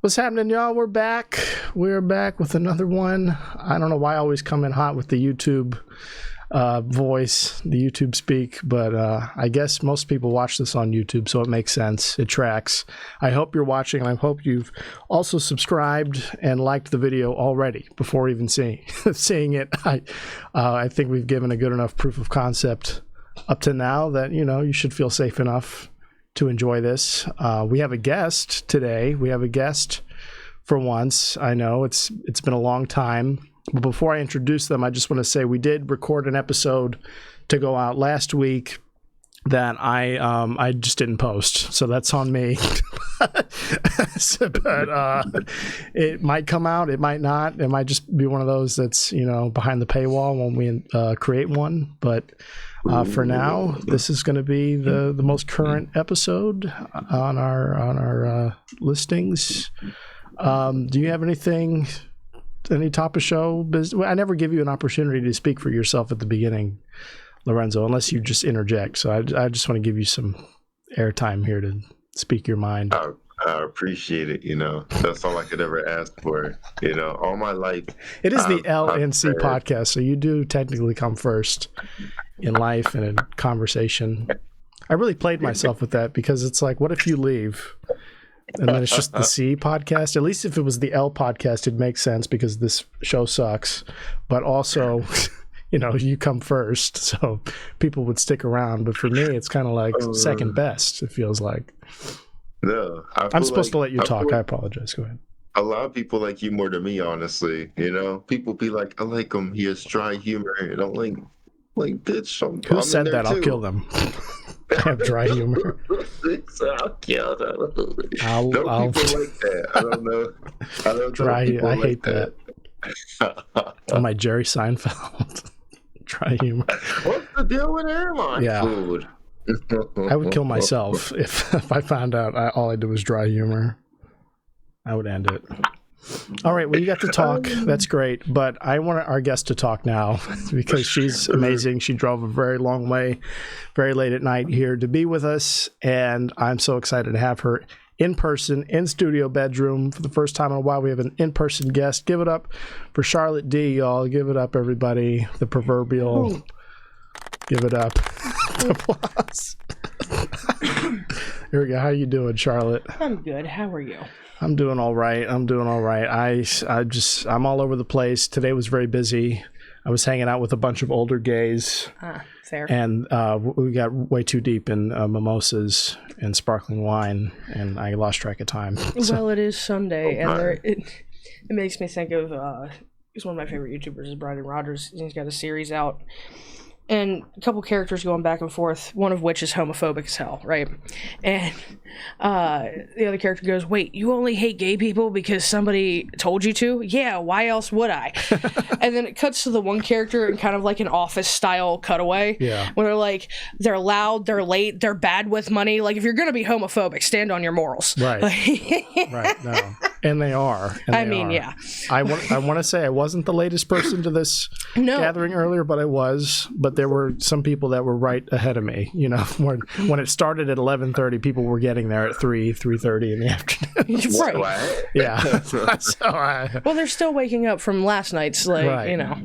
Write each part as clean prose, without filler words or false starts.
What's happening, y'all? We're back. We're back with another one. I don't know why I always come in hot with the YouTube voice, the YouTube speak, but I guess most people watch this on YouTube, so it makes sense. It tracks. I hope you're watching, and I hope you've also subscribed and liked the video already before even seeing it. I think we've given a good enough proof of concept up to now that, you know, you should feel safe enough to enjoy this. We have a guest today. We have a guest for once. I know it's been a long time. But before I introduce them, I just want to say we did record an episode to go out last week that I just didn't post. So that's on me. But it might come out. It might not. It might just be one of those that's, you know, behind the paywall when we create one. But for now, this is going to be the most current episode on our listings. Do you have anything, any top of show business? I never give you an opportunity to speak for yourself at the beginning, Lorenzo, unless you just interject. So I just want to give you some airtime here to speak your mind. I appreciate it. You know, that's all I could ever ask for. You know, all my life. It is the L&C Podcast, so you do technically come first in life and in conversation. I really played myself with that because it's like, what if you leave and then it's just the C podcast? At least if it was the L podcast, it'd make sense because this show sucks. But also, you know, you come first, so people would stick around. But for me, it's kind of like second best, it feels like. No, I'm supposed to let you talk. I apologize. Go ahead. A lot of people like you more than me, honestly. You know, people be like, I like him. He has dry humor. And I'm like bitch. Who said that? I'll kill them. I have dry humor. I'll kill them. People like that. I don't know. I don't dry. I like hate that. On my Jerry Seinfeld. Dry humor. What's the deal with airline food? I would kill myself if I found out all I did was dry humor. I would end it. All right, well, you got to talk. That's great. But I want our guest to talk now because she's amazing. She drove a very long way, very late at night here to be with us. And I'm so excited to have her in person, in studio bedroom. For the first time in a while, we have an in-person guest. Give it up for Charlotte D, y'all. Give it up, everybody. The proverbial... Ooh. Give it up. Applause. Here we go. How you doing, Charlotte? I'm good. How are you? I'm doing all right. I'm all over the place. Today was very busy. I was hanging out with a bunch of older gays. Fair. And we got way too deep in mimosas and sparkling wine, and I lost track of time. Well, it is Sunday, and it makes me think of he's one of my favorite YouTubers is Brandon Rogers. He's got a series out. And a couple characters going back and forth, one of which is homophobic as hell, right? And the other character goes, wait, you only hate gay people because somebody told you to? Yeah, why else would I? And then it cuts to the one character in kind of like an Office-style cutaway. Yeah. Where they're like, they're loud, they're late, they're bad with money. Like, if you're going to be homophobic, stand on your morals. Right. Right, no. And they are. Yeah. I want to say I wasn't the latest person to this gathering earlier, but I was. But there were some people that were right ahead of me. You know, when it started at 11:30, people were getting there at 3:30 in the afternoon. Right. What? Yeah. Well, they're still waking up from last night's, you know.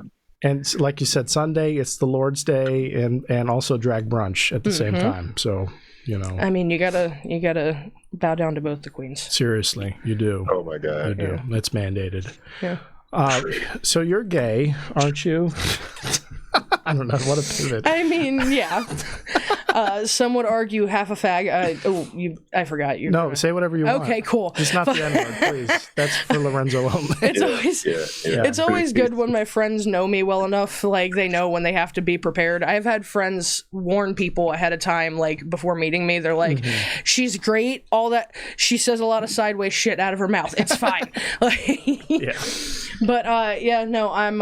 And like you said, Sunday, it's the Lord's Day and also drag brunch at the same time. So, you know. I mean, you gotta bow down to both the queens. Seriously, you do. Oh my God. You do. It's mandated. Yeah. So you're gay, aren't you? I don't know. What a pivot. I mean, yeah. Some would argue half a fag. I forgot you. No, say whatever you want. Okay, cool. Just not the N-word, please. That's for Lorenzo only. It's always good when my friends know me well enough, like they know when they have to be prepared. I've had friends warn people ahead of time, like before meeting me. They're like, she's great, all that. She says a lot of sideways shit out of her mouth. It's fine. Yeah. But no, I'm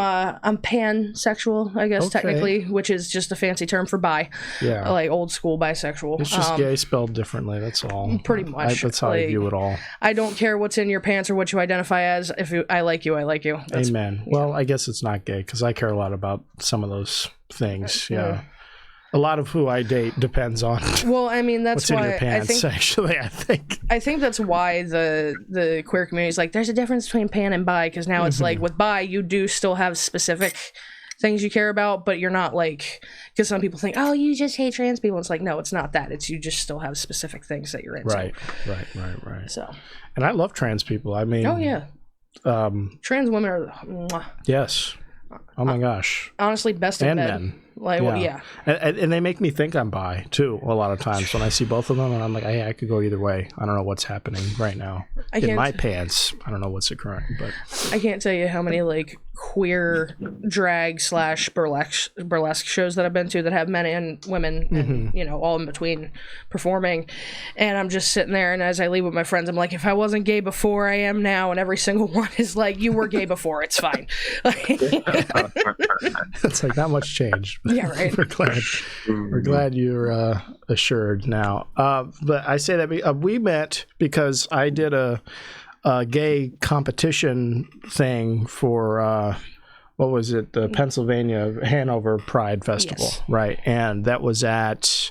pansexual, I guess, technically, which is just a fancy term for bi. Yeah. Like old school bisexual. It's just gay spelled differently, that's all. Pretty much. That's how I view it all. I don't care what's in your pants or what you identify as. If I like you, I like you. Amen. Yeah. Well, I guess it's not gay because I care a lot about some of those things. Yeah. A lot of who I date depends on Well, I mean, that's what's why in your pants, I think. I think that's why the queer community is like, there's a difference between pan and bi, because now it's like with bi, you do still have specific things you care about, but you're not like, because some people think, oh, you just hate trans people. It's like, no, it's not that. It's you just still have specific things that you're into. Right. So. And I love trans people. I mean. Oh, yeah. Trans women are. Mwah. Yes. Oh my gosh. Honestly, best in bed. Men. Like, yeah. Well, yeah. And they make me think I'm bi, too, a lot of times when I see both of them. And I'm like, hey, I could go either way. I don't know what's happening right now. In my pants, I don't know what's occurring. But I can't tell you how many, like, queer drag / burlesque shows that I've been to that have men and women and, you know, all in between performing. And I'm just sitting there, and as I leave with my friends, I'm like, if I wasn't gay before, I am now. And every single one is like, you were gay before. It's fine. It's like not much change. Yeah, right. We're glad you're assured now. But I say that we met because I did a gay competition thing for what was it? The Pennsylvania Hanover Pride Festival, yes. Right? And that was at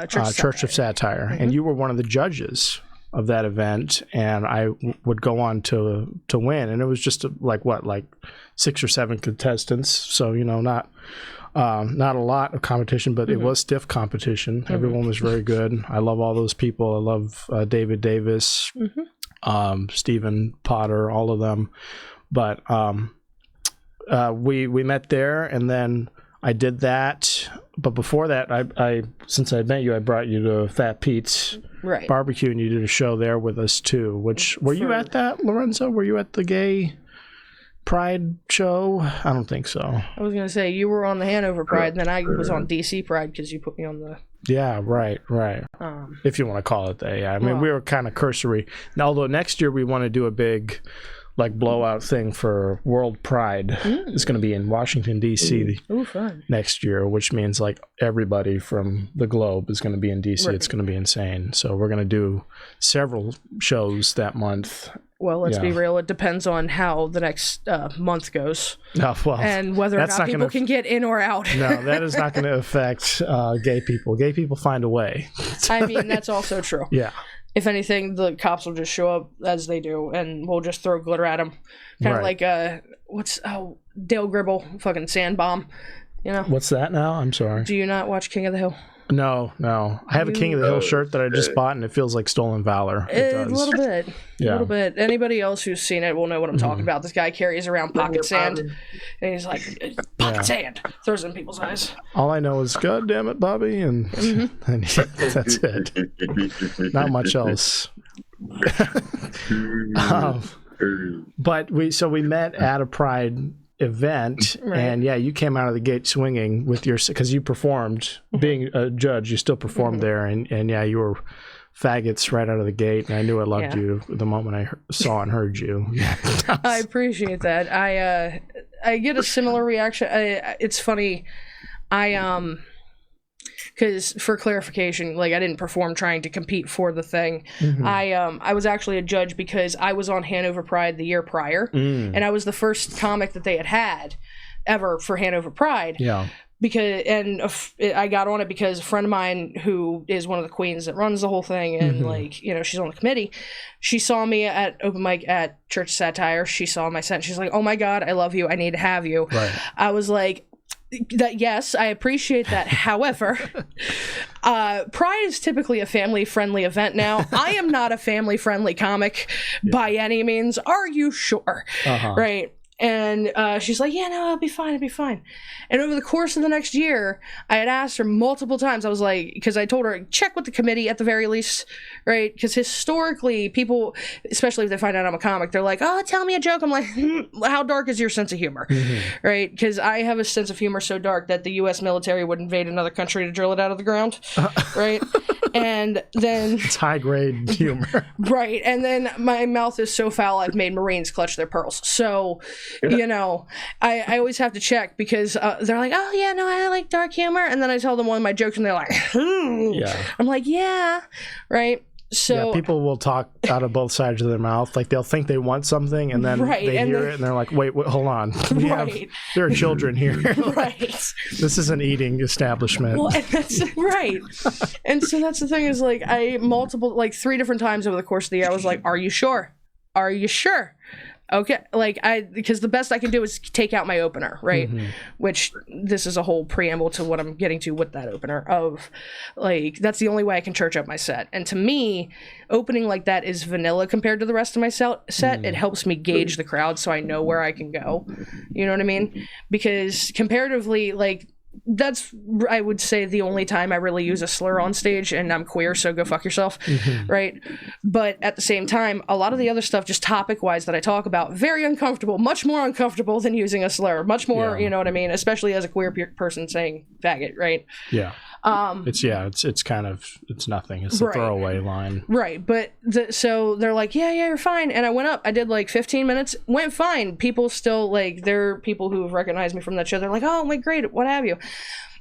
Church of Satire, and you were one of the judges of that event, and I would go on to win, and it was just like 6 or 7 contestants, so you know not a lot of competition, but it was stiff competition. Everyone was very good. I love all those people. I love David Davis, Stephen Potter, all of them. But we met there, and then I did that. But before that, I since I met you, I brought you to Fat Pete's barbecue, and you did a show there with us too. Which were you at that, Lorenzo? Were you at the gay Pride show? I don't think so. I was gonna say you were on the Hanover Pride, and then I was on DC Pride because you put me on the. Yeah, right. If you want to call it that, yeah. I mean, we were kind of cursory. Now, although next year we want to do a big, like, blowout thing for World Pride. It's going to be in Washington D.C. Fun. Next year, which means like everybody from the globe is going to be in D.C. Right. It's going to be insane. So we're going to do several shows that month. Well, let's be real. It depends on how the next month goes, and whether or not people can get in or out. No, that is not going to affect gay people. Gay people find a way. I mean, that's also true. Yeah. If anything, the cops will just show up as they do, and we'll just throw glitter at them, kind of like Dale Gribble, fucking sand bomb. You know. What's that now? I'm sorry. Do you not watch King of the Hill? No. I have a King of the Hill shirt that I just bought, and it feels like stolen valor. A little bit. Yeah. A little bit. Anybody else who's seen it will know what I'm talking about. This guy carries around pocket sand, and he's like, pocket sand. Throws it in people's eyes. All I know is, God damn it, Bobby, and that's it. Not much else. But we met at a Pride event, and you came out of the gate swinging with your, because you performed, being a judge, you still performed there, and you were faggots right out of the gate, and I knew I loved you the moment I saw and heard you. I appreciate that. I get a similar reaction. It's funny, because for clarification, like, I didn't perform trying to compete for the thing. I was actually a judge because I was on Hanover Pride the year prior, and I was the first comic that they had ever for Hanover Pride. Yeah. I got on it because a friend of mine who is one of the queens that runs the whole thing, and she's on the committee. She saw me at open mic at Church of Satire. She saw my set. She's like, "Oh my God, I love you. I need to have you." Right. I was like, yes, I appreciate that. However, Pride is typically a family-friendly event now. I am not a family-friendly comic by any means. Are you sure? Right. And she's like, yeah, no, it'll be fine. And over the course of the next year, I had asked her multiple times. I was like, because I told her, check with the committee at the very least, right? Because historically, people, especially if they find out I'm a comic, they're like, oh, tell me a joke. I'm like, how dark is your sense of humor, right? Because I have a sense of humor so dark that the U.S. military would invade another country to drill it out of the ground, right? And then... It's high-grade humor. Right. And then my mouth is so foul, I've made Marines clutch their pearls. So... You know, I always have to check because they're like, oh, yeah, no, I like dark humor. And then I tell them one of my jokes and they're like, I'm like, yeah, right. So people will talk out of both sides of their mouth. Like they'll think they want something, and then they hear it, and they're like, "Wait, hold on. There are children here. Right. This is an eating establishment." Well, and that's right. And so that's the thing is like like 3 different times over the course of the year, I was like, "Are you sure? Are you sure?" Okay, because the best I can do is take out my opener, right? Mm-hmm. Which this is a whole preamble to what I'm getting to with that opener of, like, that's the only way I can church up my set. And to me, opening like that is vanilla compared to the rest of my set. It helps me gauge the crowd so I know where I can go. You know what I mean? Because comparatively, like, that's, I would say, the only time I really use a slur on stage, and I'm queer, so go fuck yourself, right? But at the same time, a lot of the other stuff, just topic-wise that I talk about, very uncomfortable, much more uncomfortable than using a slur, much more, you know what I mean? Especially as a queer person saying faggot, right? Yeah. It's kind of, it's nothing. It's a throwaway line. Right. But so they're like, yeah, you're fine. And I went up, I did like 15 minutes, went fine. People still, like, there are people who have recognized me from that show. They're like, oh, like, great, what have you.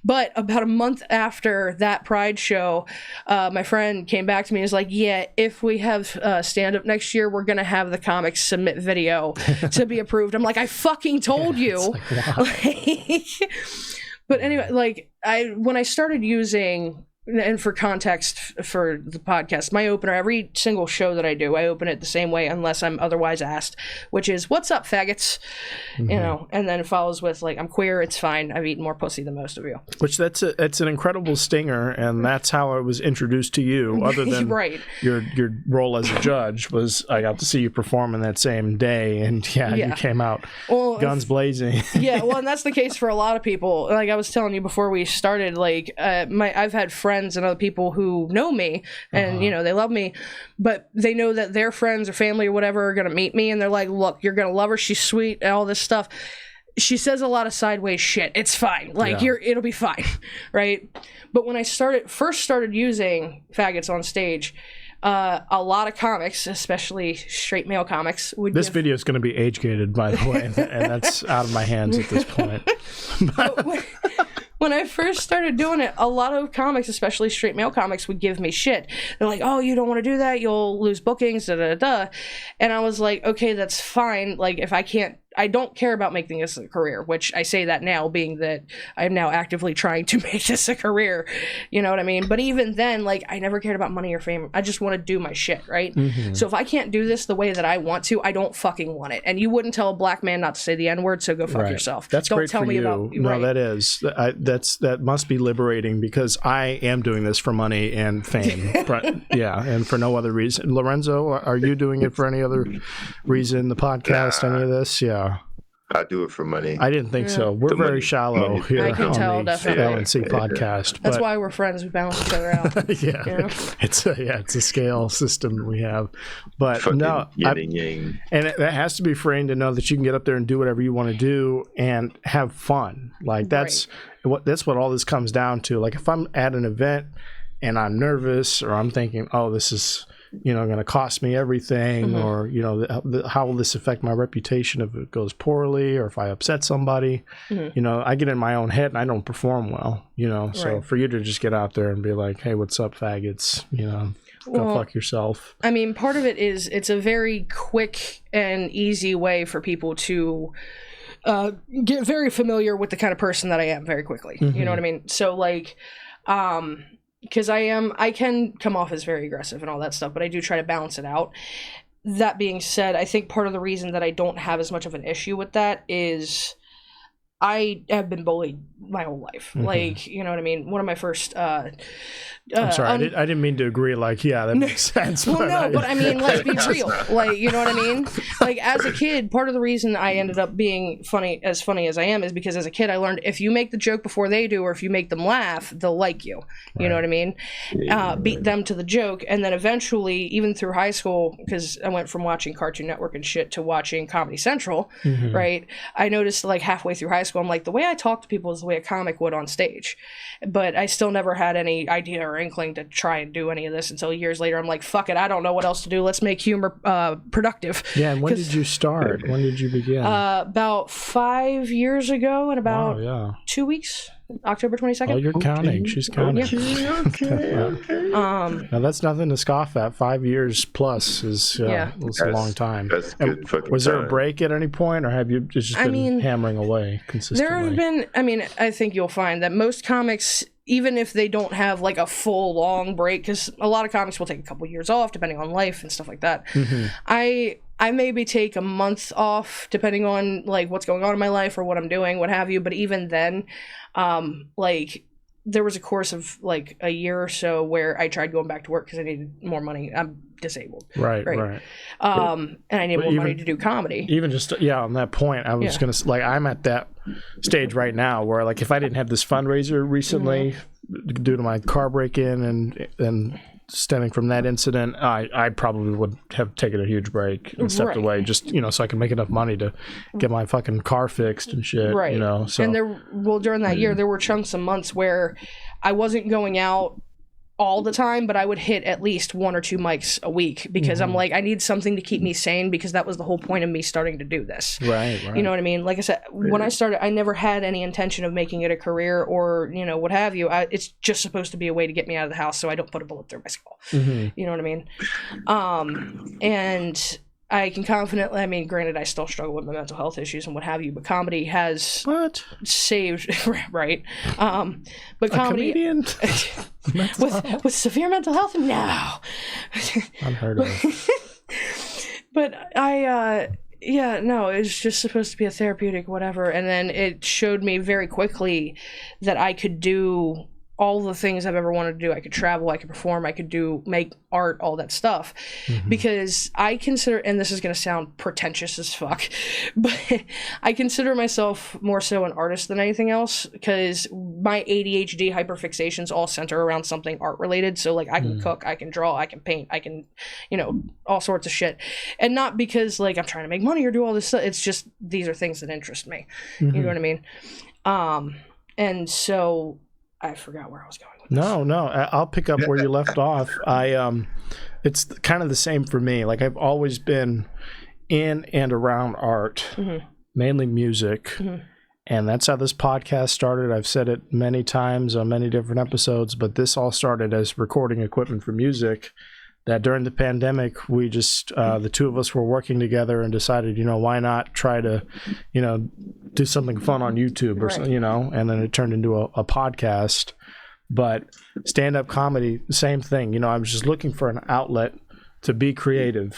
But about a month after that Pride show, my friend came back to me and was like, yeah, if we have stand-up next year, we're going to have the comics submit video to be approved. I'm like, I fucking told you. Like, wow. But anyway, like, when I started using, and for context for the podcast, my opener, every single show that I do, I open it the same way unless I'm otherwise asked, which is, what's up, faggots? You know, and then it follows with, like, I'm queer, it's fine, I've eaten more pussy than most of you. Which it's an incredible stinger, and that's how I was introduced to you, other than your role as a judge was I got to see you perform in that same day, and you came out guns blazing. And that's the case for a lot of people. Like I was telling you before we started, like, I've had friends and other people who know me and you know, they love me, but they know that their friends or family or whatever are going to meet me, and they're like, look, you're going to love her, she's sweet and all this stuff. She says a lot of sideways shit, it's fine, like, it'll be fine, right? But when I first started using faggots on stage, a lot of comics, especially straight male comics, would this video is going to be age gated, by the way, and that's out of my hands at this point. When I first started doing it, a lot of comics, especially straight male comics, would give me shit. They're like, oh, you don't want to do that, you'll lose bookings, da-da-da-da. And I was like, okay, that's fine. Like, if I don't care about making this a career, which I say that now, being that I'm now actively trying to make this a career. You know what I mean? But even then, like, I never cared about money or fame. I just want to do my shit, right? So if I can't do this the way that I want to, I don't fucking want it. And you wouldn't tell a black man not to say the N-word, so go fuck yourself. That's don't great tell for me you. about No, that is. That must be liberating, because I am doing this for money and fame. And for no other reason. Lorenzo, are you doing it for any other reason? The podcast, any of this? Yeah. I do it for money. I didn't think so. We're very shallow here on the L&C Podcast. That's why we're friends. We balance each other out. You know? It's a scale system we have. But fucking and it has to be freeing to know that you can get up there and do whatever you want to do and have fun. Like that's what all this comes down to. Like if I'm at an event and I'm nervous, or I'm thinking, oh, this is, you know, going to cost me everything, or, you know, how will this affect my reputation if it goes poorly, or if I upset somebody, you know, I get in my own head and I don't perform well, you know. So for you to just get out there and be like, hey, what's up, faggots, you know, go fuck yourself. I mean, part of it is it's a very quick and easy way for people to get very familiar with the kind of person that I am very quickly. You know what I mean? So like, because I can come off as very aggressive and all that stuff, but I do try to balance it out. That being said, I think part of the reason that I don't have as much of an issue with that is I have been bullied my whole life. Like, you know what I mean? One of my first... I'm sorry, I didn't mean to agree, like, yeah, that makes sense. Well, but I mean, let's be real. Like, you know what I mean? Like, as a kid, part of the reason I ended up being funny as I am is because as a kid I learned if you make the joke before they do, or if you make them laugh, they'll like you. You know what I mean? Beat them to the joke. And then eventually, even through high school, because I went from watching Cartoon Network and shit to watching Comedy Central, right? I noticed, like, halfway through high school, I'm like, the way I talk to people is the way a comic would on stage. But I still never had any idea or inkling to try and do any of this until years later. I'm like, fuck it, I don't know what else to do. Let's make humor productive. Yeah, and when did you start? When did you begin? About 5 years ago, and about 2 weeks, October 22nd. Oh, you're counting. She's counting. Okay. Now that's nothing to scoff at. 5 years plus is it's a long time. That's good fucking Was there a time. break at any point, or have you just been hammering away consistently? There have been, I think you'll find that most comics, even if they don't have like a full long break, because a lot of comics will take a couple years off depending on life and stuff like that. I maybe take a month off depending on like what's going on in my life or what I'm doing, what have you. But even then, like there was a course of like a year or so where I tried going back to work because I needed more money. I'm disabled. Right. And I need more money to do comedy. Even just, on that point, I was going to, like, I'm at that stage right now where, like, if I didn't have this fundraiser recently due to my car break-in and stemming from that incident, I probably would have taken a huge break and stepped away just, so I can make enough money to get my fucking car fixed and shit, so. And during that year, there were chunks of months where I wasn't going out all the time, but I would hit at least 1 or 2 mics a week because I'm like, I need something to keep me sane because that was the whole point of me starting to do this. Right. You know what I mean? Like I said, when I started, I never had any intention of making it a career or, what have you. It's just supposed to be a way to get me out of the house so I don't put a bullet through my skull. You know what I mean? And I can confidently, granted, I still struggle with my mental health issues and what have you, but comedy has saved, right? But comedy... comedian? with severe mental health? No. Unheard of. But it's just supposed to be a therapeutic whatever, and then it showed me very quickly that I could do all the things I've ever wanted to do. I could travel, I could perform, I could make art, all that stuff. Because I consider, and this is going to sound pretentious as fuck, but I consider myself more so an artist than anything else because my ADHD hyperfixations all center around something art related. So like I can cook, I can draw, I can paint, I can, all sorts of shit. And not because like I'm trying to make money or do all this stuff. It's just, these are things that interest me. You know what I mean? And so I forgot where I was going with this. No, I'll pick up where you left off. It's kind of the same for me. Like I've always been in and around art, mainly music, and that's how this podcast started. I've said it many times on many different episodes, but this all started as recording equipment for music. That during the pandemic, we just, the two of us were working together and decided, why not try to, do something fun on YouTube or something, and then it turned into a podcast. But stand-up comedy, same thing. I was just looking for an outlet to be creative,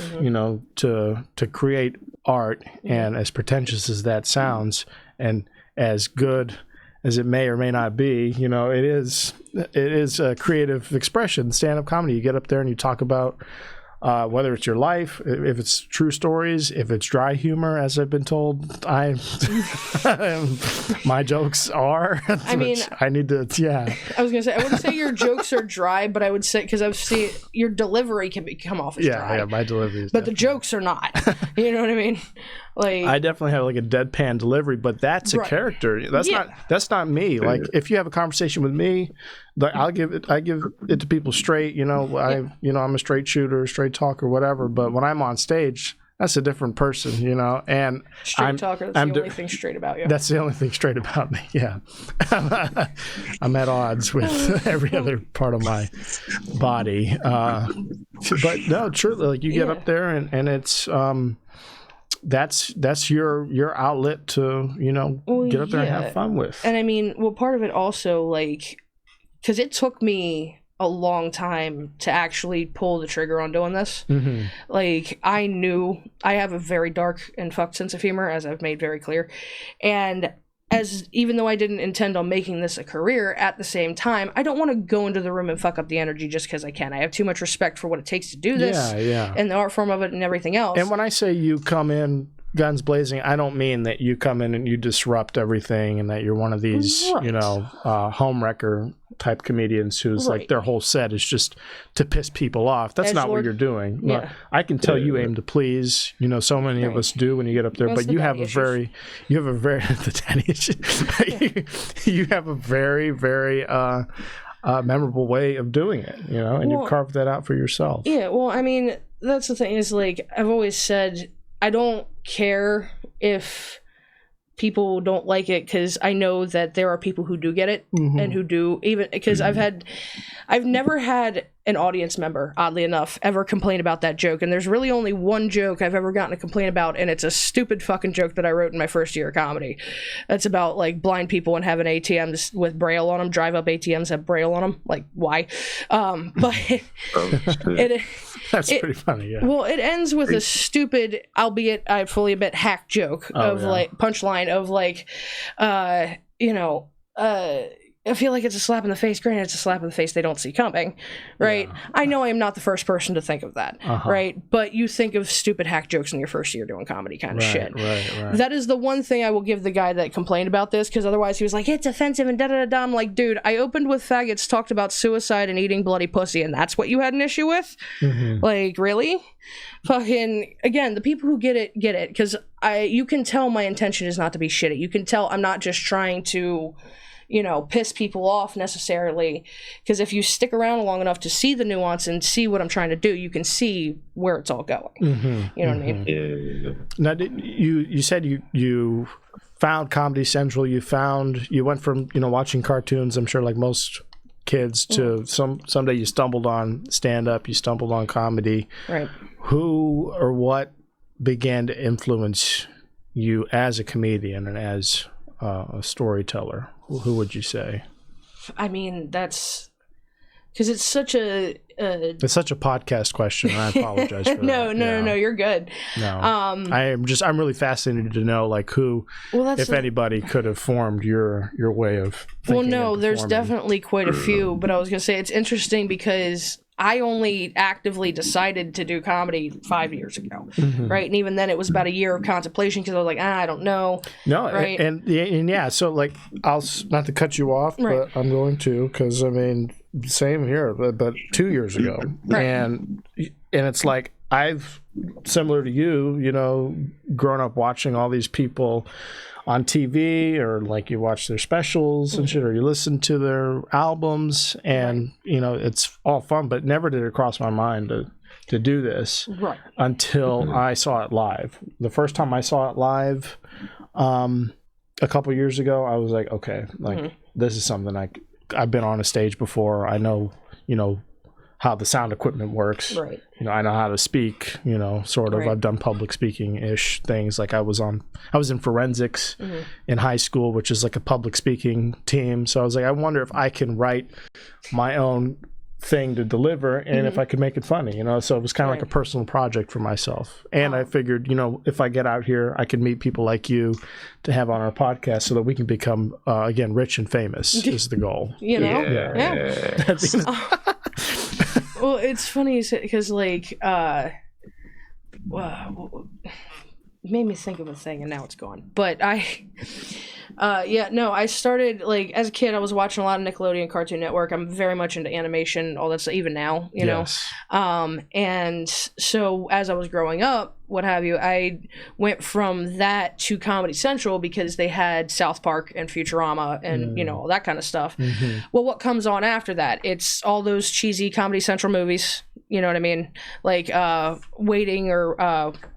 to create art. And as pretentious as that sounds, and as good as it may or may not be, it is a creative expression. Stand-up comedy, you get up there and you talk about whether it's your life, if it's true stories, if it's dry humor, as I've been told, my jokes are. I need to. I was gonna say I wouldn't say your jokes are dry, but I would say because I've seen your delivery can come off as dry. Yeah, my delivery is. But the jokes are not. You know what I mean? Like I definitely have like a deadpan delivery, but that's a character. That's not me. Like if you have a conversation with me, like I give it to people straight. I'm a straight shooter, straight talker, whatever. But when I'm on stage, that's a different person, And straight talker. That's the only thing straight about you. That's the only thing straight about me. Yeah, I'm at odds with every other part of my body. But no, truly, like you get up there and it's. That's your outlet to get up there and have fun with. And part of it also, like, because it took me a long time to actually pull the trigger on doing this. Like I knew I have a very dark and fucked sense of humor, as I've made very clear, and even though I didn't intend on making this a career, at the same time, I don't want to go into the room and fuck up the energy just because I can. I have too much respect for what it takes to do this and the art form of it and everything else. And when I say you come in guns blazing, I don't mean that you come in and you disrupt everything and that you're one of these, homewrecker type comedians who's like their whole set is just to piss people off. That's not what you're doing. Yeah. I can tell you aim to please, so many of us do when you get up there, but you have a very very memorable way of doing it, and you've carved that out for yourself. Yeah, well, that's the thing is, like, I've always said, I don't care if people don't like it because I know that there are people who do get it and who do, even because I've never had an audience member, oddly enough, ever complain about that joke. And there's really only one joke I've ever gotten a complaint about, and it's a stupid fucking joke that I wrote in my first year of comedy. It's about like blind people and having ATMs with Braille on them, drive up ATMs have Braille on them. Like, why? But that's pretty funny, yeah. Well, it ends with a stupid, albeit I fully admit, hack joke like punchline of like, I feel like it's a slap in the face. Granted, it's a slap in the face they don't see coming, right? Yeah. I know I am not the first person to think of that, right? But you think of stupid hack jokes in your first year doing comedy kind of shit. Right. That is the one thing I will give the guy that complained about this, because otherwise he was like, it's offensive and da-da-da-da. I'm like, dude, I opened with faggots, talked about suicide and eating bloody pussy, and that's what you had an issue with? Like, really? Fucking, again, the people who get it, because you can tell my intention is not to be shitty. You can tell I'm not just trying to piss people off necessarily, because if you stick around long enough to see the nuance and see what I'm trying to do, you can see where it's all going. You know what I mean? Yeah. Now, you said you found Comedy Central. You went from watching cartoons, I'm sure like most kids, to someday you stumbled on stand-up, you stumbled on comedy. Right. Who or what began to influence you as a comedian and as a storyteller? Who would you say? I mean, that's because it's such a podcast question. And I apologize for that. No, you're good. No, I'm really fascinated to know like who, if anybody, could have formed your way of thinking. Well, no, there's definitely quite a few, but I was gonna say it's interesting because I only actively decided to do comedy 5 years ago, right? And even then, it was about a year of contemplation because I was like, I don't know. No, right? and yeah, so like, I'll not to cut you off, but I'm going to, because I mean, same here, but 2 years ago, and it's like I've, similar to you, grown up watching all these people on TV, or like you watch their specials and shit, or you listen to their albums, and it's all fun, but never did it cross my mind to do this until I saw it live. The first time I saw it live a couple years ago, I was like, okay, like this is something I've been on a stage before. I know how the sound equipment works. Right. I know how to speak, sort of. Right. I've done public speaking-ish things. Like I was in forensics in high school, which is like a public speaking team. So I was like, I wonder if I can write my own thing to deliver, and if I could make it funny, So it was kind of like a personal project for myself. And I figured, if I get out here, I can meet people like you to have on our podcast so that we can become, again, rich and famous is the goal. Yeah. Well, it's funny because like made me think of a thing and now it's gone. But I started like as a kid. I was watching a lot of Nickelodeon, Cartoon Network. I'm very much into animation, all that stuff, even now, know. And so as I was growing up, what have you, I went from that to Comedy Central because they had South Park and Futurama and all that kind of stuff. Well, what comes on after that? It's all those cheesy Comedy Central movies. You know what I mean? Like Waiting or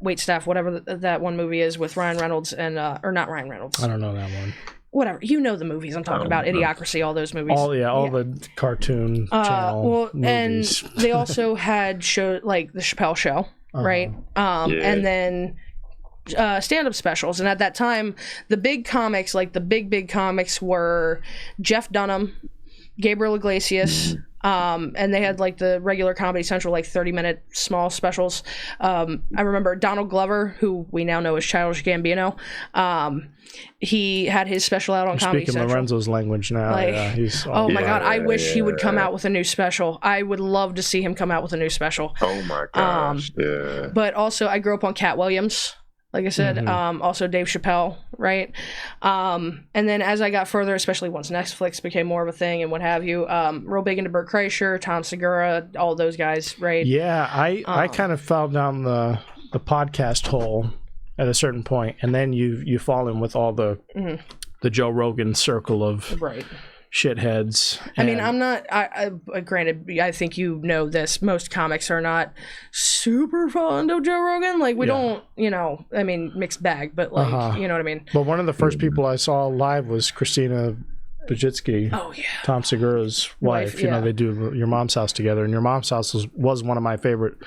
Waitstaff, whatever that one movie is with Ryan Reynolds and or not Ryan Reynolds. I don't know that one. Whatever, the movies I'm talking about, Idiocracy, all those movies. All the cartoon channel movies. And they also had show like the Chappelle Show, right? And then stand-up specials. And at that time, the big comics, like the big comics, were Jeff Dunham, Gabriel Iglesias. And they had like the regular Comedy Central, like 30-minute small specials. I remember Donald Glover, who we now know as Childish Gambino. He had his special out on Comedy Central. Speaking Lorenzo's language now. Like, my God, I wish he would come out with a new special. I would love to see him come out with a new special. Oh my gosh, But also, I grew up on Cat Williams. Like I said, also Dave Chappelle, right? And then as I got further, especially once Netflix became more of a thing and what have you, real big into Bert Kreischer, Tom Segura, all those guys, right? Yeah, I kind of fell down the podcast hole at a certain point, and then you fall in with all the Joe Rogan circle of shitheads. I mean, I'm not. I granted, I think you know this. Most comics are not super fond of Joe Rogan. Like we don't, I mean, mixed bag, but like, you know what I mean. But one of the first people I saw live was Christina Bajitsky, Tom Segura's wife. You know, they do Your Mom's House together, and Your Mom's House was one of my favorite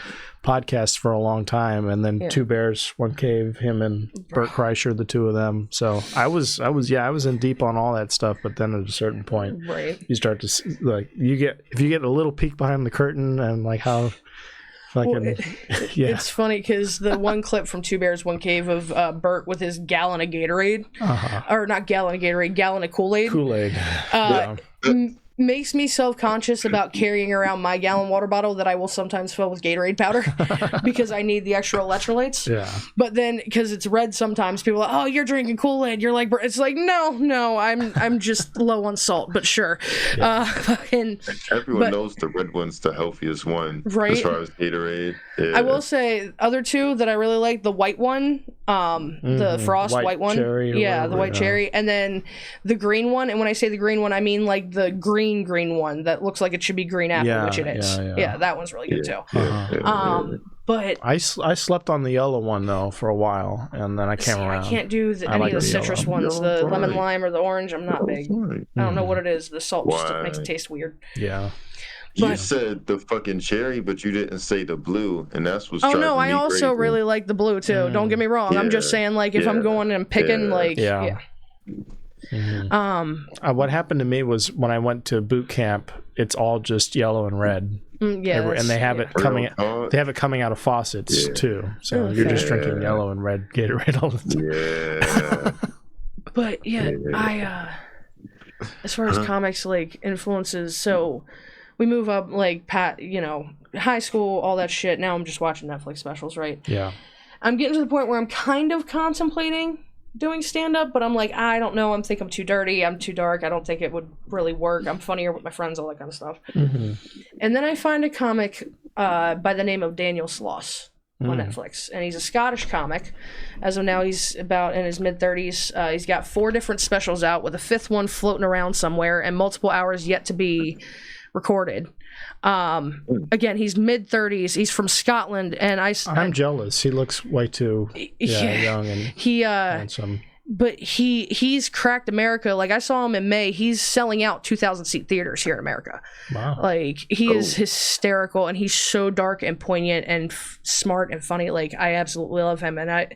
podcasts for a long time. And then Two Bears, One Cave, him and Bert Kreischer, the two of them. So I was in deep on all that stuff. But then at a certain point, you start to if you get a little peek behind the curtain and like how. It's funny because the one clip from Two Bears, One Cave of Bert with his gallon of Gatorade, or not gallon of Gatorade, gallon of Kool-Aid, makes me self-conscious about carrying around my gallon water bottle that I will sometimes fill with Gatorade powder because I need the extra electrolytes. Yeah. But then because it's red, sometimes people are like, oh, you're drinking Kool-Aid. You're like, it's like, no, I'm just low on salt, but sure. Yeah. Everyone knows the red one's the healthiest one, right? As far as Gatorade. Yeah. I will say other two that I really like, the white one, the Frost white one. Cherry the white cherry. And then the green one. And when I say the green one, I mean like the green one that looks like it should be green apple, which it is. Yeah, that one's really good too. But I slept on the yellow one though for a while, and then I came around. I can't do any of the citrus ones, the lemon lime or the orange. I'm not big. I don't know what it is. The salt just makes it taste weird. Yeah. You said the fucking cherry, but you didn't say the blue, and that's what's driving me I also crazy. Really like the blue too. Don't get me wrong. I'm just saying, like, if I'm going and picking, Mm-hmm. What happened to me was when I went to boot camp, it's all just yellow and red. And they have it coming. They have it coming out of faucets too. So you're just drinking yellow and red Gatorade all the time. But I as far as comics like influences, so we move up like high school, all that shit. Now I'm just watching Netflix specials, right? Yeah. I'm getting to the point where I'm kind of contemplating doing stand-up, but I'm like, I don't know. I'm too dirty. I'm too dark. I don't think it would really work. I'm funnier with my friends, all that kind of stuff. Mm-hmm. And then I find a comic by the name of Daniel Sloss on Netflix. And he's a Scottish comic. As of now, he's about in his mid-30s. He's got 4 different specials out with a 5th one floating around somewhere and multiple hours yet to be recorded. Again, he's mid-30s. He's from Scotland, and I'm jealous. He looks way too young and handsome. But he's cracked America. Like, I saw him in May. He's selling out 2,000-seat theaters here in America. Wow. Like, he is hysterical, and he's so dark and poignant and smart and funny. Like, I absolutely love him. And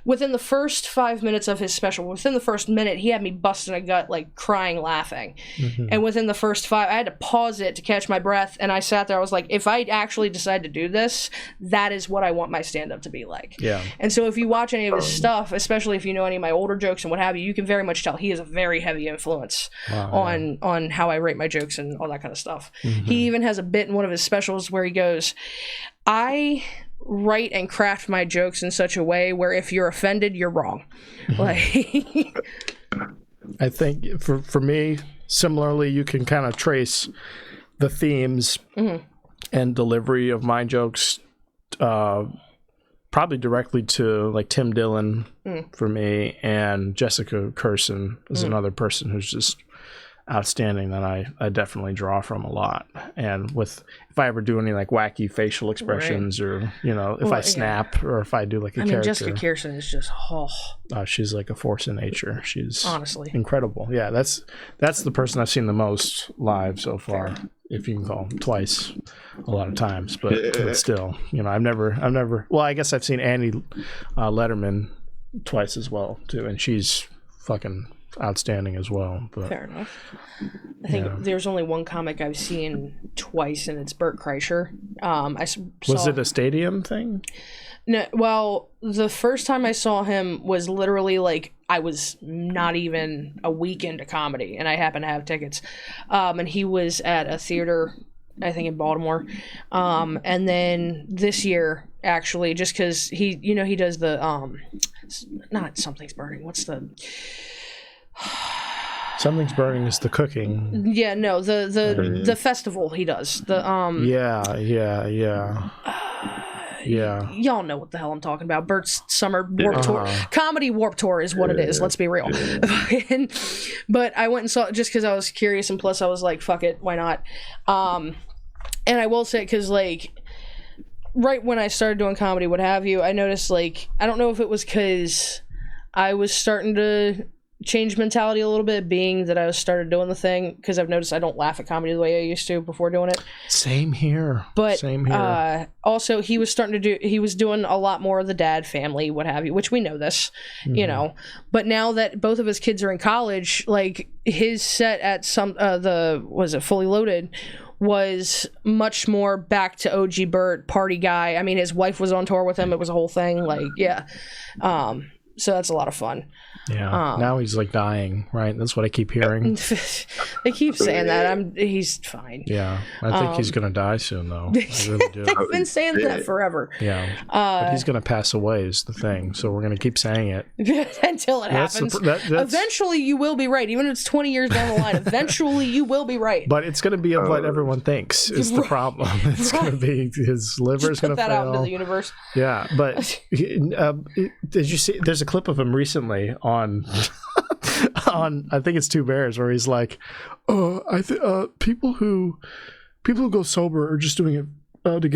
within the first 5 minutes of his special, within the first minute, he had me busting a gut, like crying, laughing. Mm-hmm. And within the first 5, I had to pause it to catch my breath. And I sat there, I was like, if I actually decide to do this, that is what I want my stand-up to be like. Yeah. And so if you watch any of his stuff, especially if you know any of my older jokes and what have you, you can very much tell he is a very heavy influence on how I rate my jokes and all that kind of stuff. Mm-hmm. He even has a bit in one of his specials where he goes, I write and craft my jokes in such a way where if you're offended, you're wrong. Like, I think for me, similarly, you can kind of trace the themes and delivery of my jokes probably directly to like Tim Dillon for me, and Jessica Curson is another person who's just outstanding that I definitely draw from a lot. And if I ever do any like wacky facial expressions or if I snap or if I do like a character. Jessica Kirsten is just she's like a force in nature. She's honestly incredible. Yeah, that's the person I've seen the most live so far. If you can call them twice, a lot of times, but still, I've never. Well, I guess I've seen Annie Letterman twice as well too, and she's fucking outstanding as well. But fair enough. I think there's only one comic I've seen twice, and it's Bert Kreischer. Was it a stadium thing? No. Well, the first time I saw him was literally like I was not even a week into comedy, and I happened to have tickets. And he was at a theater, I think in Baltimore. And then this year, actually, just because he does the not Something's Burning. What's the Something's Burning is the cooking. Yeah, no, the festival he does. The Yeah. Y'all know what the hell I'm talking about. Bert's Summer Warp Tour. Comedy Warp Tour is what it is. Let's be real. But I went and saw it just because I was curious, and plus I was like, fuck it, why not? And I will say, because, like, right when I started doing comedy, what have you, I noticed, like, I don't know if it was because I was starting to change mentality a little bit, being that I started doing the thing, because I've noticed I don't laugh at comedy the way I used to before doing it. Same here. But Same here. Also, he was doing a lot more of the dad family, what have you, which we know this, you know. But now that both of his kids are in college, like, his set at Fully Loaded was much more back to OG Bert, party guy. I mean, his wife was on tour with him. It was a whole thing. Like, yeah. So that's a lot of fun. Yeah. Now he's like dying, right? That's what I keep hearing. They keep saying that. He's fine. Yeah. I think he's gonna die soon, though. I really do. They've been saying that forever. Yeah. But he's gonna pass away is the thing. So we're gonna keep saying it until it happens. Eventually, you will be right. Even if it's 20 years down the line, eventually you will be right. But it's gonna be of what everyone thinks is the problem. It's gonna be his liver's gonna fail. Put that out into the universe. Yeah. But did you see? There's a clip of him recently on I think it's Two Bears, where he's like, people who go sober are just doing it to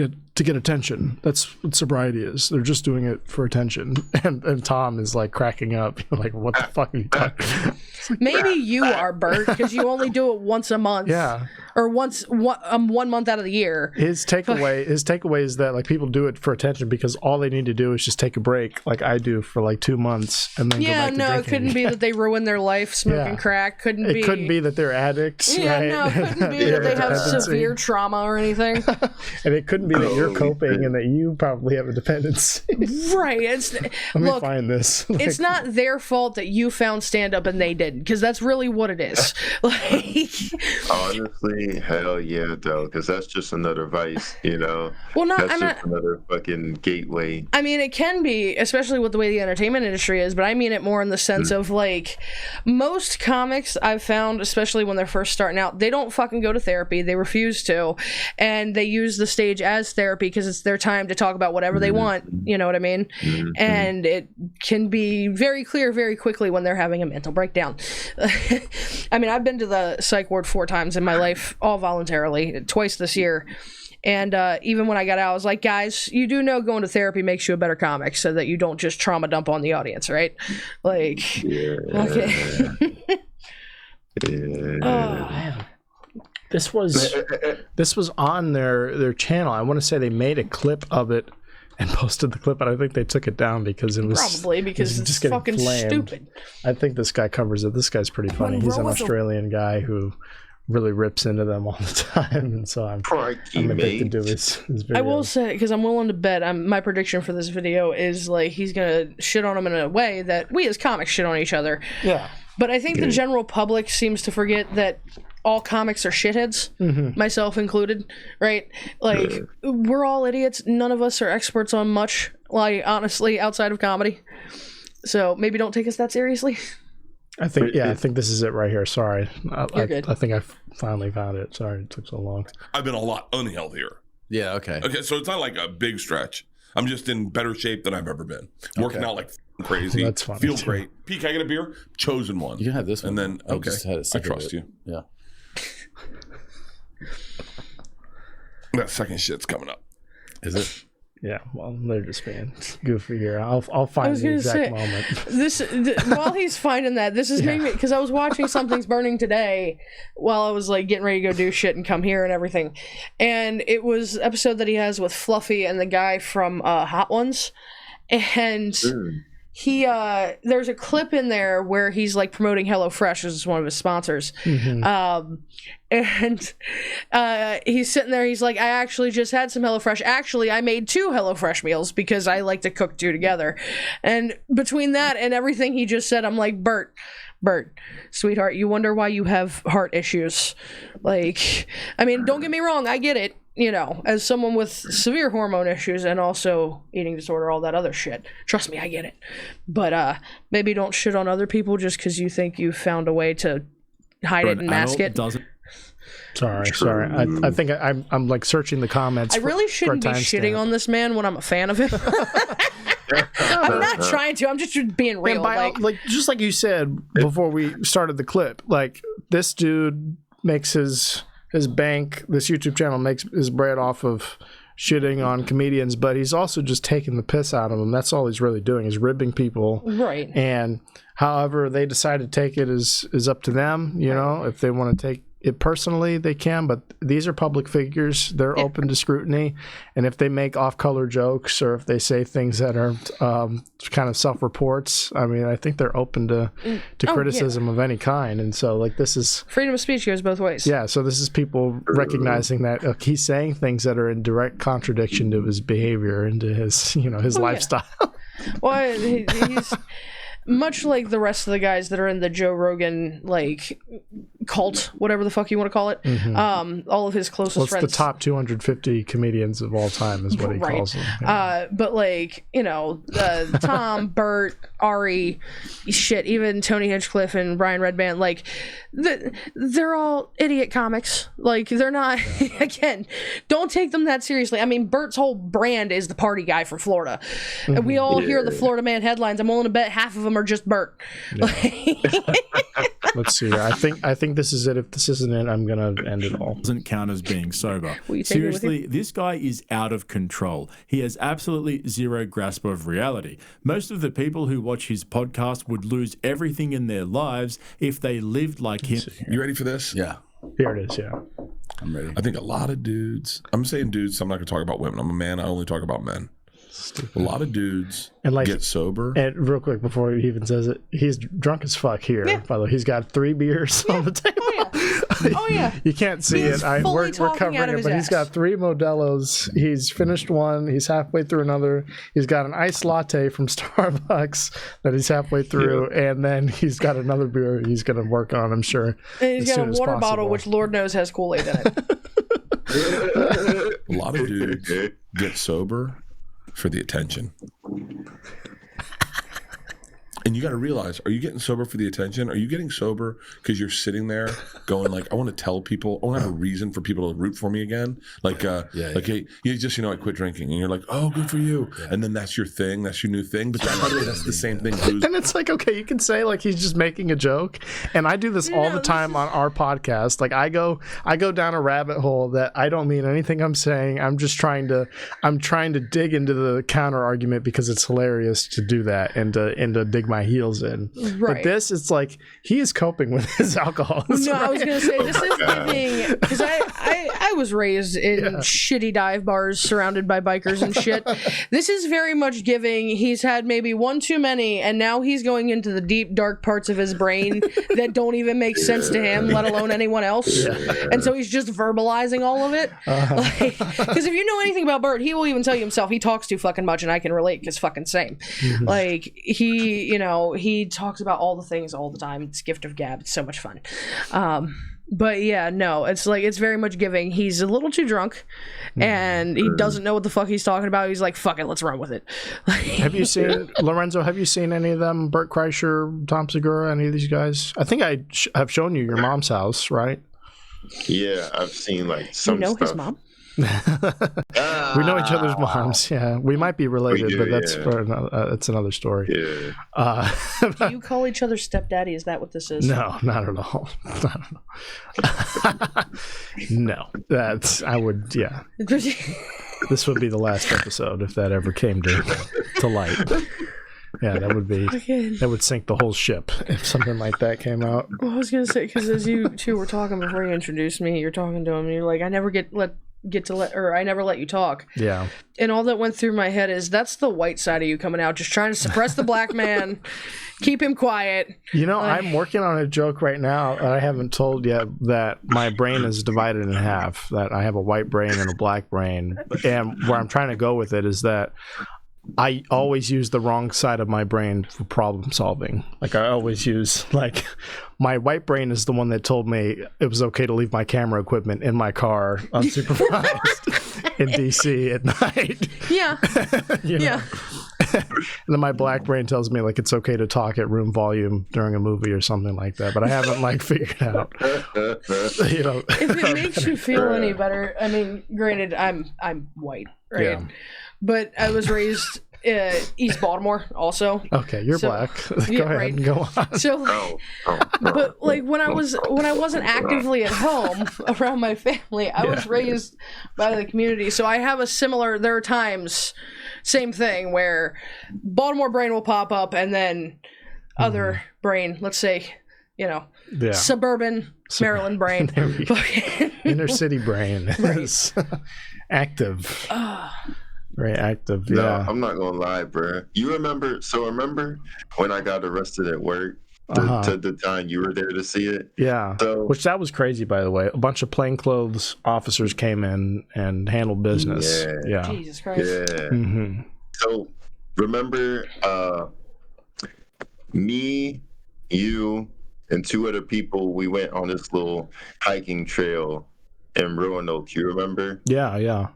get attention. That's what sobriety is. They're just doing it for attention. And Tom is like cracking up. Like, what the fuck are you talking about? Maybe you are, Bert, because you only do it once a month. Yeah. Or one month out of the year. His takeaway is that, like, people do it for attention because all they need to do is just take a break, like I do for like 2 months, and then go back to drinking. It couldn't be that they ruin their life smoking crack. It couldn't be that they're addicts. Yeah, right? no, it couldn't be that they have severe trauma or anything. And it couldn't be that you're coping and that you probably have a dependency. Right. Let me find this. It's not their fault that you found stand-up and they didn't, because that's really what it is. Honestly, hell yeah, though, because that's just another vice, you know? Well, another fucking gateway. I mean, it can be, especially with the way the entertainment industry is, but I mean it more in the sense of, like, most comics I've found, especially when they're first starting out, they don't fucking go to therapy. They refuse to. And they use the stage as therapy because it's their time to talk about whatever they want. You know what I mean? And it can be very clear very quickly when they're having a mental breakdown. I mean, I've been to the psych ward 4 times in my life, all voluntarily, twice this year. And even when I got out, I was like, guys, you do know going to therapy makes you a better comic, so that you don't just trauma dump on the audience, right? Like, okay. Oh, man. This was on their channel. I want to say they made a clip of it and posted the clip, but I think they took it down because it was probably because it's just fucking stupid. I think this guy covers it. This guy's pretty funny. He's an Australian guy who really rips into them all the time, and so I'm addicted to his video. I will say, because I'm willing to bet, my prediction for this video is, like, he's gonna shit on him in a way that we as comics shit on each other. Yeah. But I think the general public seems to forget that all comics are shitheads, myself included, right? Like, we're all idiots. None of us are experts on much, like, honestly, outside of comedy. So maybe don't take us that seriously. I think this is it right here. Sorry. You're good. I think I finally found it. Sorry it took so long. I've been a lot unhealthier. Yeah, okay. Okay, so it's not like a big stretch. I'm just in better shape than I've ever been. Working out like crazy. That's funny. Feel great. Pete, can I get a beer? Chosen one. You can have this one. And then, okay. I trust you. Yeah. That second shit's coming up. Is it? Yeah, well, they're just being goofy here. I'll find the exact moment. While he's finding that, this is making me, because I was watching Something's Burning today while I was, like, getting ready to go do shit and come here and everything, and it was an episode that he has with Fluffy and the guy from Hot Ones, and he there's a clip in there where he's, like, promoting HelloFresh as one of his sponsors. And he's sitting there, he's like, I actually just had some HelloFresh. Actually, I made 2 HelloFresh meals because I like to cook 2 together. And between that and everything he just said, I'm like, Bert, sweetheart, you wonder why you have heart issues. Like, I mean, don't get me wrong, I get it. You know, as someone with severe hormone issues and also eating disorder, all that other shit. Trust me, I get it. But maybe don't shit on other people just because you think you found a way to hide it and mask it. Sorry. I think I'm like searching the comments. I really shouldn't be shitting on this man when I'm a fan of him. I'm not trying to. I'm just being real. Just like you said before we started the clip, like this dude makes his bank. This YouTube channel makes his bread off of shitting on comedians, but he's also just taking the piss out of them. That's all he's really doing, is ribbing people. Right. And however they decide to take it is up to them. You know, if they want to take it personally, they can, but these are public figures. They're open to scrutiny, and if they make off-color jokes or if they say things that are kind of self-reports, I mean, I think they're open to criticism of any kind. And so, like, this is freedom of speech goes both ways. Yeah, so this is people recognizing that he's saying things that are in direct contradiction to his behavior and to his, his lifestyle. Yeah. Well, he's much like the rest of the guys that are in the Joe Rogan, like, cult, whatever the fuck you want to call it. Mm-hmm. All of his closest friends. It's the top 250 comedians of all time is what he calls them. Yeah. But, like, Tom, Bert, Ari, shit, even Tony Hinchcliffe and Brian Redband, like, they're all idiot comics. Like, they're not, again, don't take them that seriously. I mean, Bert's whole brand is the party guy from Florida. Mm-hmm. And we all hear the Florida Man headlines. I'm willing to bet half of them are just Bert. Yeah. Let's see. I think this is it. If this isn't it, I'm gonna end it all. Doesn't count as being sober. Seriously, this guy is out of control. He has absolutely zero grasp of reality. Most of the people who watch his podcast would lose everything in their lives if they lived like him. You ready for this? Yeah. Here it is. Yeah. I'm ready. I think a lot of dudes. I'm saying dudes. So I'm not gonna talk about women. I'm a man. I only talk about men. Stupid. A lot of dudes get sober. And real quick before he even says it, he's drunk as fuck here. Yeah. By the way, he's got 3 beers on the table. Oh yeah. You can't see it. We're covering it, but he's got 3 Modelo's. He's finished one. He's halfway through another. He's got an iced latte from Starbucks that he's halfway through, and then he's got another beer he's going to work on, I'm sure. And he's got a water bottle, which Lord knows has Kool-Aid in it. A lot of dudes get sober for the attention. And you got to realize, are you getting sober for the attention? Are you getting sober because you're sitting there going like, I want to tell people, I want to have a reason for people to root for me again. Like, hey, I quit drinking. And you're like, oh, good for you. Yeah. And then that's your thing. That's your new thing. But by the way, that's the same thing. And it's like, okay, you can say like he's just making a joke. And I do this all the time on our podcast. Like I go down a rabbit hole that I don't mean anything I'm saying. I'm trying to dig into the counter argument because it's hilarious to do that and to dig my heels in. Right. But this, it's like he is coping with his alcoholism. No, right? I was gonna say this is giving, because I was raised in shitty dive bars surrounded by bikers and shit. This is very much giving. He's had maybe one too many, and now he's going into the deep dark parts of his brain that don't even make sense to him, let alone anyone else. And so he's just verbalizing all of it. Because if you know anything about Bert, he will even tell you himself he talks too fucking much, and I can relate because fucking same. Mm-hmm. Like he talks about all the things all the time. It's gift of gab. It's so much fun. But yeah, no, it's like, it's very much giving. He's a little too drunk and he doesn't know what the fuck he's talking about. He's like, fuck it, let's run with it. Have you seen, Lorenzo, have you seen any of them? Bert Kreischer, Tom Segura, any of these guys? I think I have shown you your mom's house, right? Yeah, I've seen like some stuff. His mom? We know each other's moms. Yeah, we might be related, but that's that's another story. Yeah. Do you call each other stepdaddy? Is that what this is? No, not at all. No, that's I would. Yeah, this would be the last episode if that ever came to light. Yeah, that would sink the whole ship if something like that came out. Well, I was gonna say, because as you two were talking before you introduced me, you're talking to him, and you're like, I never I never let you talk. Yeah. And all that went through my head is that's the white side of you coming out, just trying to suppress the black man, keep him quiet. I'm working on a joke right now that I haven't told yet, that my brain is divided in half, that I have a white brain and a black brain. And where I'm trying to go with it is that I always use the wrong side of my brain for problem solving. Like I always use, like, my white brain is the one that told me it was okay to leave my camera equipment in my car unsupervised in DC at night. Yeah. Yeah. then my black brain tells me like it's okay to talk at room volume during a movie or something like that. But I haven't like figured out. You know, if it makes you feel any better, I mean, granted, I'm white, right? Yeah. But I was raised East Baltimore, also. Okay, you're black. Go ahead and go on. So, but like when I wasn't actively at home around my family, I was raised by the community. So I have a similar. There are times, same thing, where Baltimore brain will pop up, and then other brain, let's say, suburban Maryland brain, inner city brain is active. Very active. No, yeah. I'm not gonna lie, bro. You remember when I got arrested at work? To the time you were there to see it. Yeah. So, which that was crazy, by the way. A bunch of plainclothes officers came in and handled business. Yeah. Jesus Christ. Yeah. Mm-hmm. So remember, me, you, and 2 other people. We went on this little hiking trail in Roanoke. You remember? Yeah.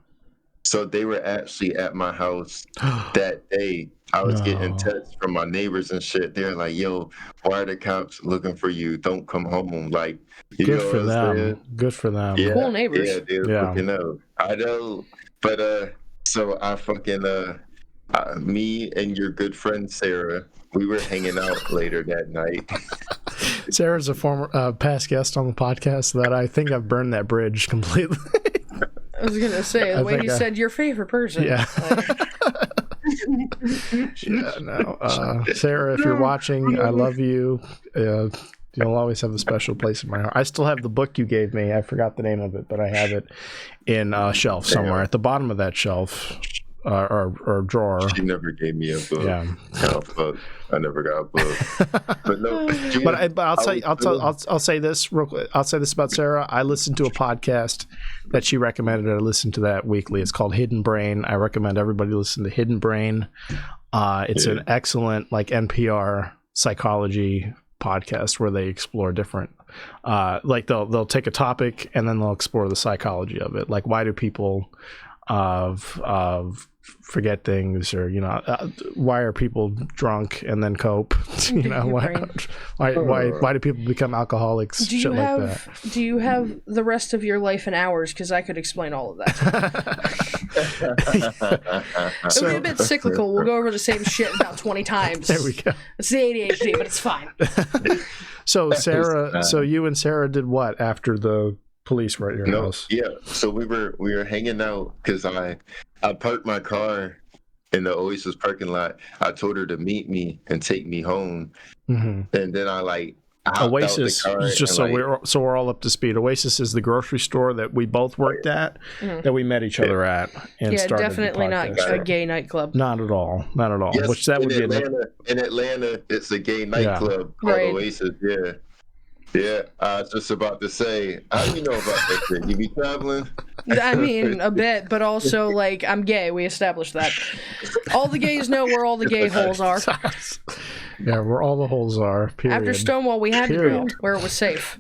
So they were actually at my house that day. I was getting texts from my neighbors and shit. They're like, "Yo, why are the cops looking for you? Don't come home." Like, good for them. Good for them. Yeah, cool neighbors. Yeah, they fucking know. I know. But so I fucking me and your good friend Sarah, we were hanging out later that night. Sarah's a former past guest on the podcast that I think I've burned that bridge completely. I was gonna say the way you said your favorite person. Yeah. Sarah, if you're watching, I love you. You'll always have a special place in my heart. I still have the book you gave me. I forgot the name of it, but I have it in a shelf somewhere at the bottom of that shelf or drawer. She never gave me a book. Yeah. Oh, fuck. I never got a book. But no. I'll say this real quick. I'll say this about Sarah. I listened to a podcast that she recommended. I listen to that weekly. It's called Hidden Brain. I recommend everybody listen to Hidden Brain. It's an excellent like NPR psychology podcast where they explore different like they'll take a topic and then they'll explore the psychology of it. Like, why do people forget things, or why are people drunk and then cope? Why do people become alcoholics? Do you have the rest of your life in hours? Because I could explain all of that. It'll be a bit cyclical. We'll go over the same shit about 20 times. There we go. It's the ADHD, but it's fine. So Sarah, so you and Sarah did what after the police were at your house? Yeah. So we were hanging out because I parked my car in the Oasis parking lot. I told her to meet me and take me home, and then I Oasis. Just so we're all up to speed. Oasis is the grocery store that we both worked at, that we met each other at, and started definitely the not a gay nightclub. Not at all. Yes, Which that would be in Atlanta. It's a gay nightclub called Oasis. Yeah. Yeah, I was just about to say, how do you know about that shit? You be traveling? I mean, a bit, but also, like, I'm gay. We established that. All the gays know where all the gay holes are. Yeah, where all the holes are, period. After Stonewall, we had to go where it was safe,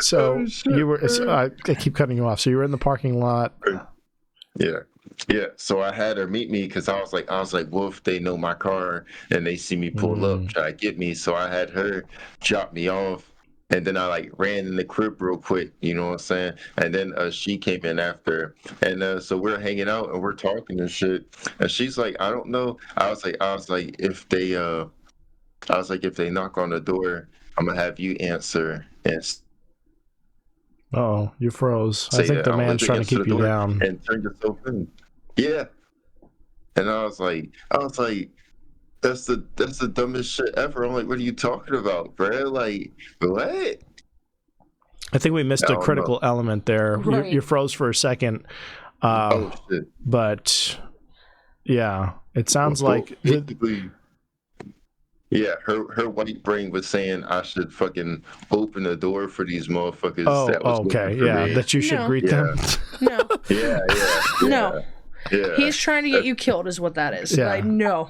So, you were, I keep cutting you off. So, you were in the parking lot. Yeah. So I had her meet me because I was like, well, if they know my car and they see me pull up, try to get me. So I had her drop me off, and then I like ran in the crib real quick. You know what I'm saying? And then she came in after, and so we're hanging out and we're talking and shit. And she's like, I don't know. I was like, if they knock on the door, I'm gonna have you answer and. Oh, you froze. I think the man's trying to keep you down. And turn yourself in. Yeah. And I was like, that's the dumbest shit ever. I'm like, what are you talking about, bro? Like, what? I think we missed a critical element there. Right. You froze for a second. Shit. But yeah, it sounds like basically. Yeah, her white brain was saying I should fucking open the door for these motherfuckers. That you should greet them. No. Yeah. No. Yeah. He's trying to get you killed, is what that is. Yeah. Like, no.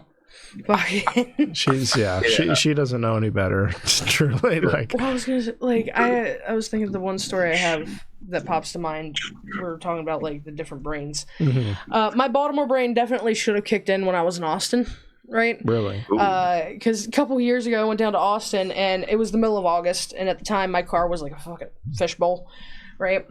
She doesn't know any better. Truly, like. Well, I was gonna say, like, I was thinking of the one story I have that pops to mind. We're talking about like the different brains. Mm-hmm. My Baltimore brain definitely should have kicked in when I was in Austin. Right? Really? Because a couple years ago, I went down to Austin, and it was the middle of August, and at the time, my car was like a fucking fishbowl, right?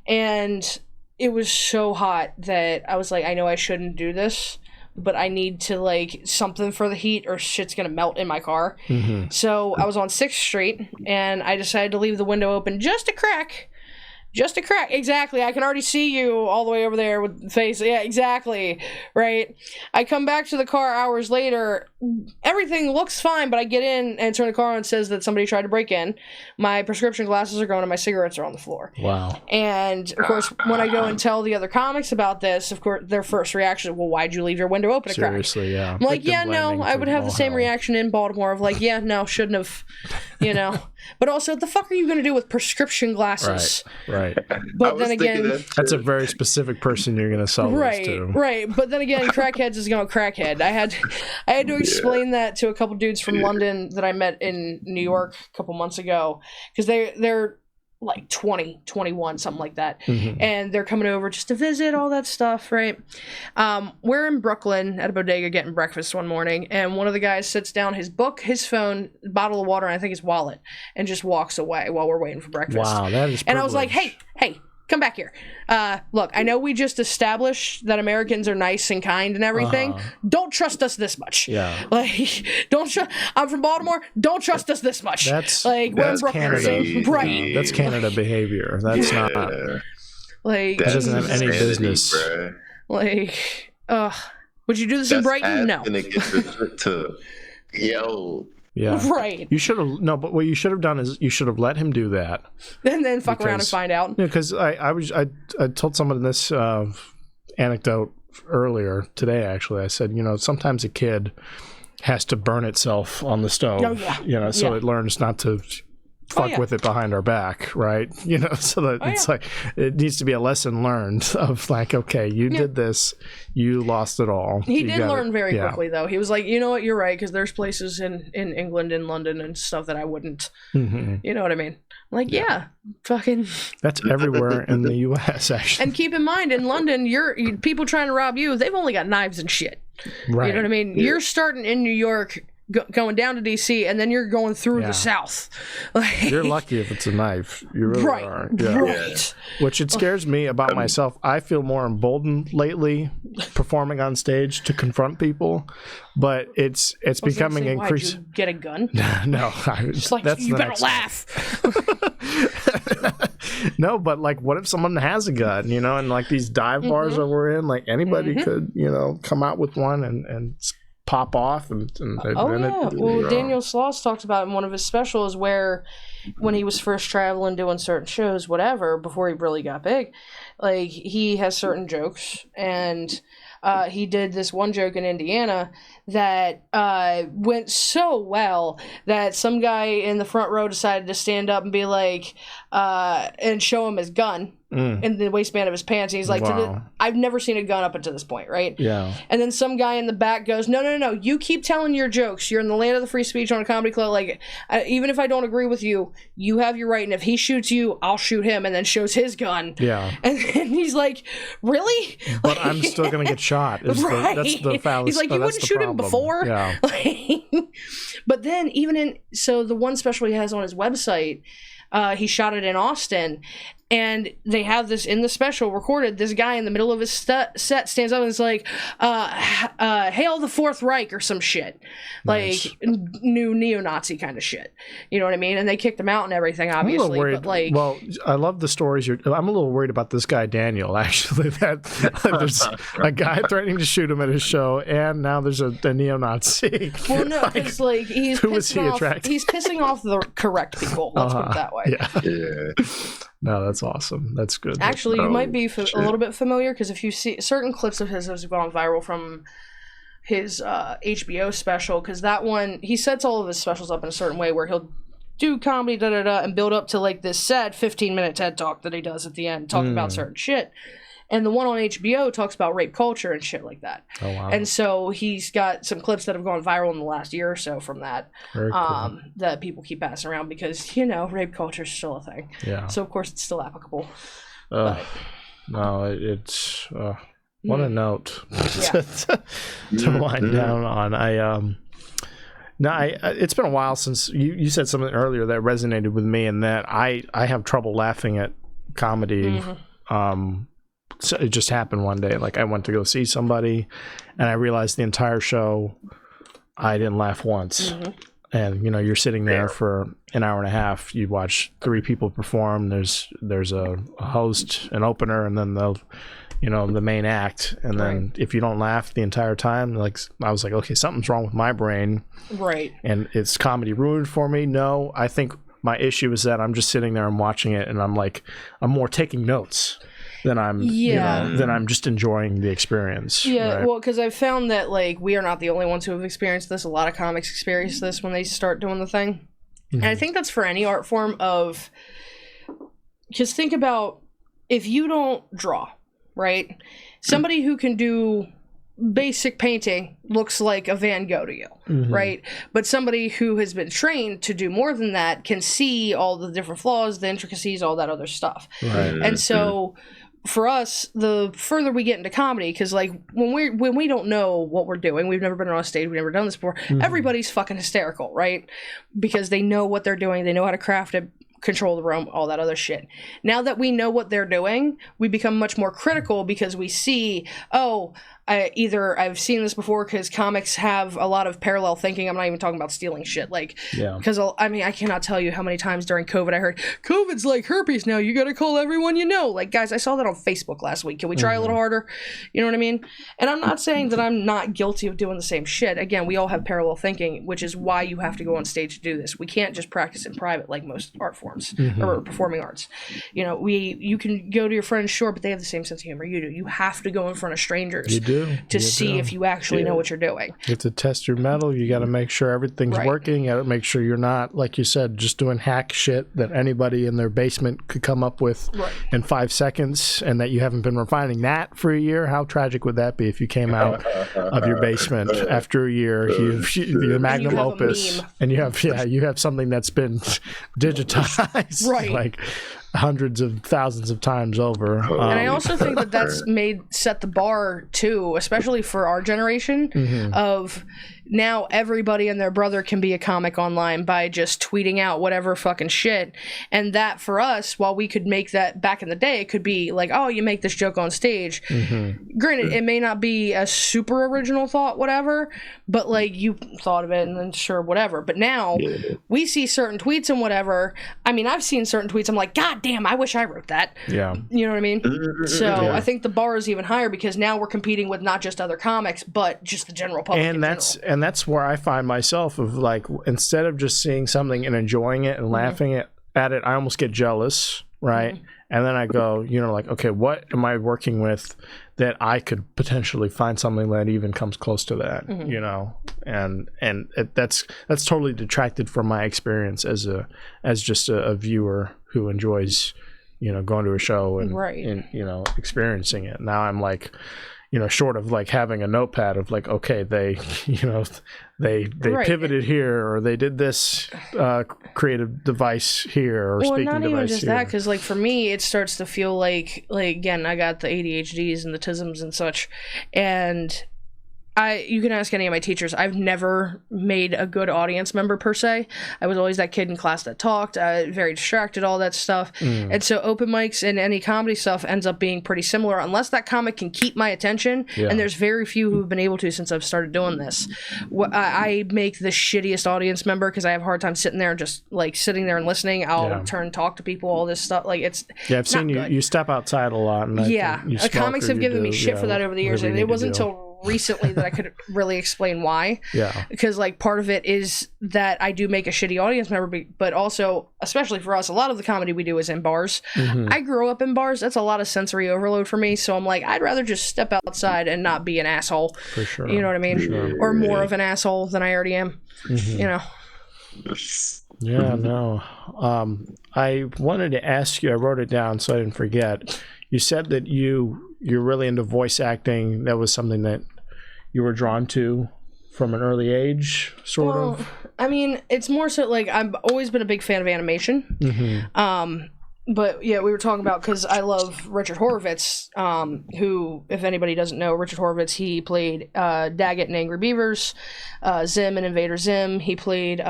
And it was so hot that I was like, I know I shouldn't do this, but I need to, like, something for the heat, or shit's gonna melt in my car. Mm-hmm. So I was on 6th Street, and I decided to leave the window open just a crack. Just a crack. Exactly. I can already see you all the way over there with the face. Yeah, exactly. Right. I come back to the car hours later. Everything looks fine, but I get in and turn the car on and it says that somebody tried to break in. My prescription glasses are gone and my cigarettes are on the floor. Wow. And, of course, when I go and tell the other comics about this, of course, their first reaction is, well, why'd you leave your window open a crack? Seriously, yeah. I'm like, yeah, no. I would have the same reaction in Baltimore of like, yeah, no, shouldn't have, you know. But also, what the fuck are you going to do with prescription glasses? Right. But then again, that's a very specific person you're going to sell this to. Right. But then again, crackheads is going crackhead. I had to explain that to a couple dudes from London that I met in New York a couple months ago, because they're like 20, 21, something like that. Mm-hmm. And they're coming over just to visit, all that stuff, right? We're in Brooklyn at a bodega getting breakfast one morning, and one of the guys sits down, his book, his phone, a bottle of water, and I think his wallet, and just walks away while we're waiting for breakfast. Wow, that is privilege. And I was like, hey, come back here. Look, I know we just established that Americans are nice and kind and everything. Don't trust us this much. Yeah. Like, I'm from Baltimore. Don't trust us this much. That's we're in Brooklyn. Canada. Right. That's Canada behavior. That's not. Like, that doesn't have any business. Bro. Like, would you do this in Brighton? No. Yeah. Right. You should have but what you should have done is you should have let him do that. And then fuck around and find out. Because I told someone this anecdote earlier today. Actually, I said, sometimes a kid has to burn itself on the stove. Oh, yeah. So it learns not to fuck with it behind our back, right? So that it's like it needs to be a lesson learned of like, okay, you did this, you lost it all. He did learn very quickly, though. He was like, you know what, you're right, because there's places in England and London and stuff that I wouldn't. Mm-hmm. You know what I mean? Like, fucking. That's everywhere in the U.S. actually. And keep in mind, in London, people trying to rob you, they've only got knives and shit. Right. You know what I mean? Yeah. You're starting in New York, going down to DC, and then you're going through the South. Like, you're lucky if it's a knife. You really are. Yeah. Right. Which it scares me about myself. I feel more emboldened lately performing on stage to confront people, but it's becoming increasing. Did you get a gun? No, just like, that's you better laugh. No, but like, what if someone has a gun? And like these dive bars that we're in, like anybody could, come out with one and pop off and Daniel Sloss talks about in one of his specials where when he was first traveling, doing certain shows, whatever, before he really got big, like he has certain jokes, and he did this one joke in Indiana that went so well that some guy in the front row decided to stand up and be like, and show him his gun in the waistband of his pants. And he's like, I've never seen a gun up until this point, right? Yeah. And then some guy in the back goes, no, you keep telling your jokes. You're in the land of the free speech on a comedy club. Like, even if I don't agree with you, you have your right. And if he shoots you, I'll shoot him. And then shows his gun. Yeah. And then he's like, really? But I'm still going to get shot. That's the fallacy. He's like, you wouldn't shoot him before? Yeah. But then so the one special he has on his website, he shot it in Austin, and they have this in the special recorded. This guy in the middle of his set stands up and is like, hail the Fourth Reich or some shit. Nice. Like new neo-Nazi kind of shit. You know what I mean? And they kicked him out and everything, obviously. But like, well, I love the stories. I'm a little worried about this guy, Daniel, actually. That there's a guy threatening to shoot him at his show, and now there's a neo-Nazi. Well, no, because like he's pissing off the correct people. Let's put it that way. Yeah. No, that's awesome. That's good. Actually, you might be a little bit familiar, because if you see certain clips of his have gone viral from his HBO special, because that one, he sets all of his specials up in a certain way where he'll do comedy, and build up to like this sad 15-minute TED Talk that he does at the end, talking about certain shit. And the one on HBO talks about rape culture and shit like that. Oh, wow. And so he's got some clips that have gone viral in the last year or so from that. Very cool. That people keep passing around because, you know, rape culture is still a thing. Yeah. So, of course, it's still applicable. No, it's what a note Yeah. to wind down on. It's been a while since you said something earlier that resonated with me, and that I have trouble laughing at comedy. So it just happened one day. Like, I went to go see somebody, and I realized the entire show I didn't laugh once. And you know, you're sitting there for an hour and a half. You watch 3 people perform. There's a host, an opener, and then the main act. And then if you don't laugh the entire time, like, I was like, okay, something's wrong with my brain. Right. And is comedy ruined for me? No, I think my issue is that I'm just sitting there and watching it, and I'm more taking notes than I'm just enjoying the experience. Yeah, right? well, because I've found that, like, we are not the only ones who have experienced this. A lot of comics experience this when they start doing the thing. And I think that's for any art form of... Because think about, if you don't draw, right? Somebody who can do basic painting looks like a Van Gogh to you, right? But somebody who has been trained to do more than that can see all the different flaws, the intricacies, all that other stuff. Right. And so... For us, the further we get into comedy, because like when we don't know what we're doing, we've never been on a stage, we've never done this before. Everybody's fucking hysterical, right? Because they know what they're doing, they know how to craft it, control the room, all that other shit. Now that we know what they're doing, we become much more critical because we see, I've seen this before, because comics have a lot of parallel thinking. I'm not even talking about stealing shit, because I cannot tell you how many times during COVID I heard, COVID's like herpes now, you gotta call everyone you know. Like, guys, I saw that on Facebook last week. Can we try a little harder? You know what I mean? And I'm not saying that I'm not guilty of doing the same shit. Again, we all have parallel thinking, which is why you have to go on stage to do this. We can't just practice in private like most art forms or performing arts. You know, you can go to your friends, sure, but they have the same sense of humor you do. You have to go in front of strangers. You do. To see if you actually know what you're doing. You have to test your metal. You got to make sure everything's working. You got to make sure you're not, like you said, just doing hack shit that anybody in their basement could come up with in 5 seconds, and that you haven't been refining that for a year. How tragic would that be if you came out of your basement after a year, your magnum opus, and you have something that's been digitized, like hundreds of thousands of times over. And I also think that that's set the bar too, especially for our generation, of now everybody and their brother can be a comic online by just tweeting out whatever fucking shit. And that, for us, while we could make that back in the day, it could be like, oh, you make this joke on stage. Granted, it may not be a super original thought, whatever, but like, you thought of it and then sure, whatever. But now we see certain tweets and whatever. I mean, I've seen certain tweets, I'm like, God damn, I wish I wrote that. Yeah. You know what I mean? So I think the bar is even higher, because now we're competing with not just other comics, but just the general public. And that's where I find myself, of like, instead of just seeing something and enjoying it and laughing at it, I almost get jealous, right? And then I go, like, okay, what am I working with that I could potentially find something that even comes close to that, and that's totally detracted from my experience as just a viewer who enjoys, going to a show and experiencing it. Now I'm like, short of like having a notepad of like, okay, they pivoted here, or they did this creative device here, or speaking device here. Well, not even just that, because like for me, it starts to feel like again, I got the ADHDs and the tisms and such, and you can ask any of my teachers, I've never made a good audience member per se. I was always that kid in class that talked, very distracted, all that stuff. And so open mics and any comedy stuff ends up being pretty similar, unless that comic can keep my attention. And there's very few who've been able to since I've started doing this. I make the shittiest audience member, because I have a hard time sitting there and just like sitting there and listening. I'll turn and talk to people, all this stuff. Like, it's I've seen you step outside a lot. And comics have given me shit for that over the years, and it wasn't until recently that I could really explain why. Because like part of it is that I do make a shitty audience member, but also, especially for us, a lot of the comedy we do is in bars. I grew up in bars. That's a lot of sensory overload for me, so I'm like, I'd rather just step outside and not be an asshole, for sure. You know what I mean? Or more of an asshole than I already am. I wanted to ask you, I wrote it down so I didn't forget. You said that you you're really into voice acting. That was something that you were drawn to from an early age, sort of? I mean, it's more so like I've always been a big fan of animation. Mm-hmm. But yeah, we were talking about, because I love Richard Horvitz, who, if anybody doesn't know, Richard Horvitz, he played Daggett in Angry Beavers, Zim in Invader Zim. He played